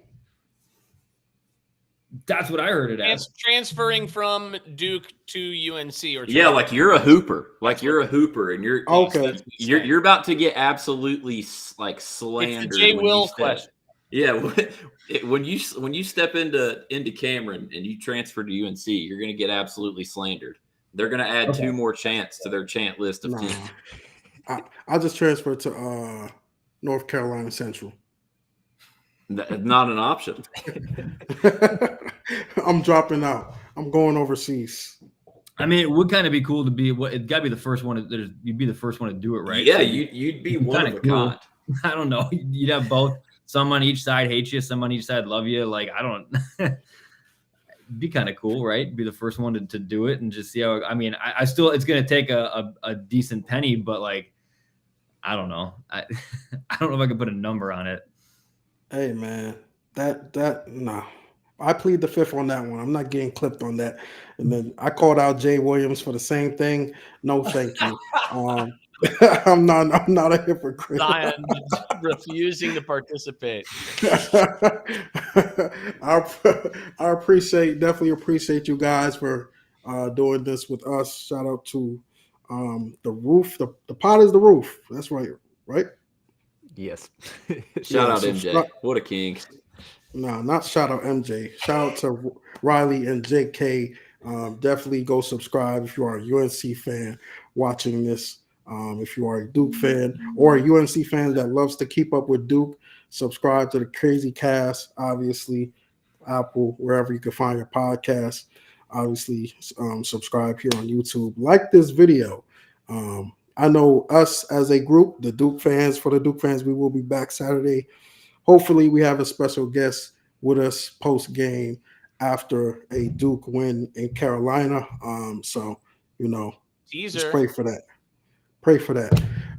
Speaker 6: That's what I heard it as.
Speaker 1: Transferring from Duke to UNC, or
Speaker 3: yeah, like you're a hooper, and you're
Speaker 2: okay.
Speaker 3: You're about to get absolutely like slandered.
Speaker 1: It's the Jay Will question.
Speaker 3: Yeah, when you step into Cameron and you transfer to UNC, you're going to get absolutely slandered. They're going to add 2 more chants to their chant list of 10.
Speaker 2: I just transferred to North Carolina Central.
Speaker 3: Not an option.
Speaker 2: I'm dropping out. I'm going overseas.
Speaker 6: I mean, it would kind of be cool to be. It got to be the first one. You'd be the first one to do it, right?
Speaker 3: Yeah,
Speaker 6: so
Speaker 3: you'd be one of a kind.
Speaker 6: I don't know. You'd have both. Some on each side hate you. Some on each side love you. Like I don't. It'd be kind of cool, right? Be the first one to do it and just see how. I mean, I still. It's going to take a decent penny, but like, I don't know. I don't know if I could put a number on it.
Speaker 2: Hey man, no. I plead the fifth on that one. I'm not getting clipped on that. And then I called out Jay Williams for the same thing. No, thank you. I'm not a hypocrite.
Speaker 1: Zion refusing to participate.
Speaker 2: I definitely appreciate you guys for doing this with us. Shout out to the roof. The pot is the roof. That's right.
Speaker 5: Yes.
Speaker 3: Shout out MJ. What a king.
Speaker 2: No, not shout out MJ. Shout out to Riley and JK. Definitely go subscribe if you are a UNC fan watching this. If you are a Duke fan or a UNC fan that loves to keep up with Duke, subscribe to the Crazie Cast, obviously, Apple, wherever you can find your podcast. Obviously, subscribe here on YouTube. Like this video. I know us as a group, the Duke fans, we will be back Saturday. Hopefully, we have a special guest with us post-game after a Duke win in Carolina. So, just pray for that.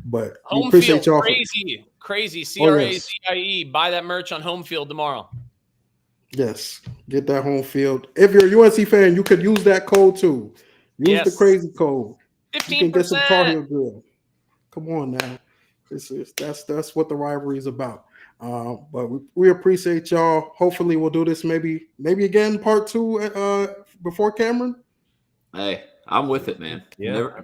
Speaker 2: But we appreciate y'all.
Speaker 1: Crazie, Crazie. Buy that merch on HomeField tomorrow.
Speaker 2: Yes, get that HomeField. If you're a UNC fan, you could use that code too. Use the Crazie code.
Speaker 1: 15%.
Speaker 2: You can get some Tar Heel grill. Come on now. That's what the rivalry is about. But we appreciate y'all. Hopefully, we'll do this maybe again part 2 before Cameron.
Speaker 3: Hey, I'm with it, man.
Speaker 5: Yeah,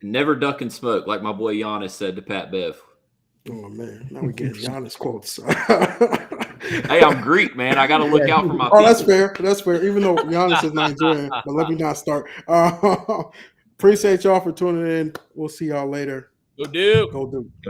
Speaker 3: Never duck and smoke, like my boy Giannis said to Pat Bev.
Speaker 2: Oh man, now we get Giannis quotes.
Speaker 3: Hey, I'm Greek, man. I got to look out for my people.
Speaker 2: That's fair. That's fair. Even though Giannis is Nigerian, but let me not start. Appreciate y'all for tuning in. We'll see y'all later.
Speaker 1: Go Duke.
Speaker 2: Go Duke.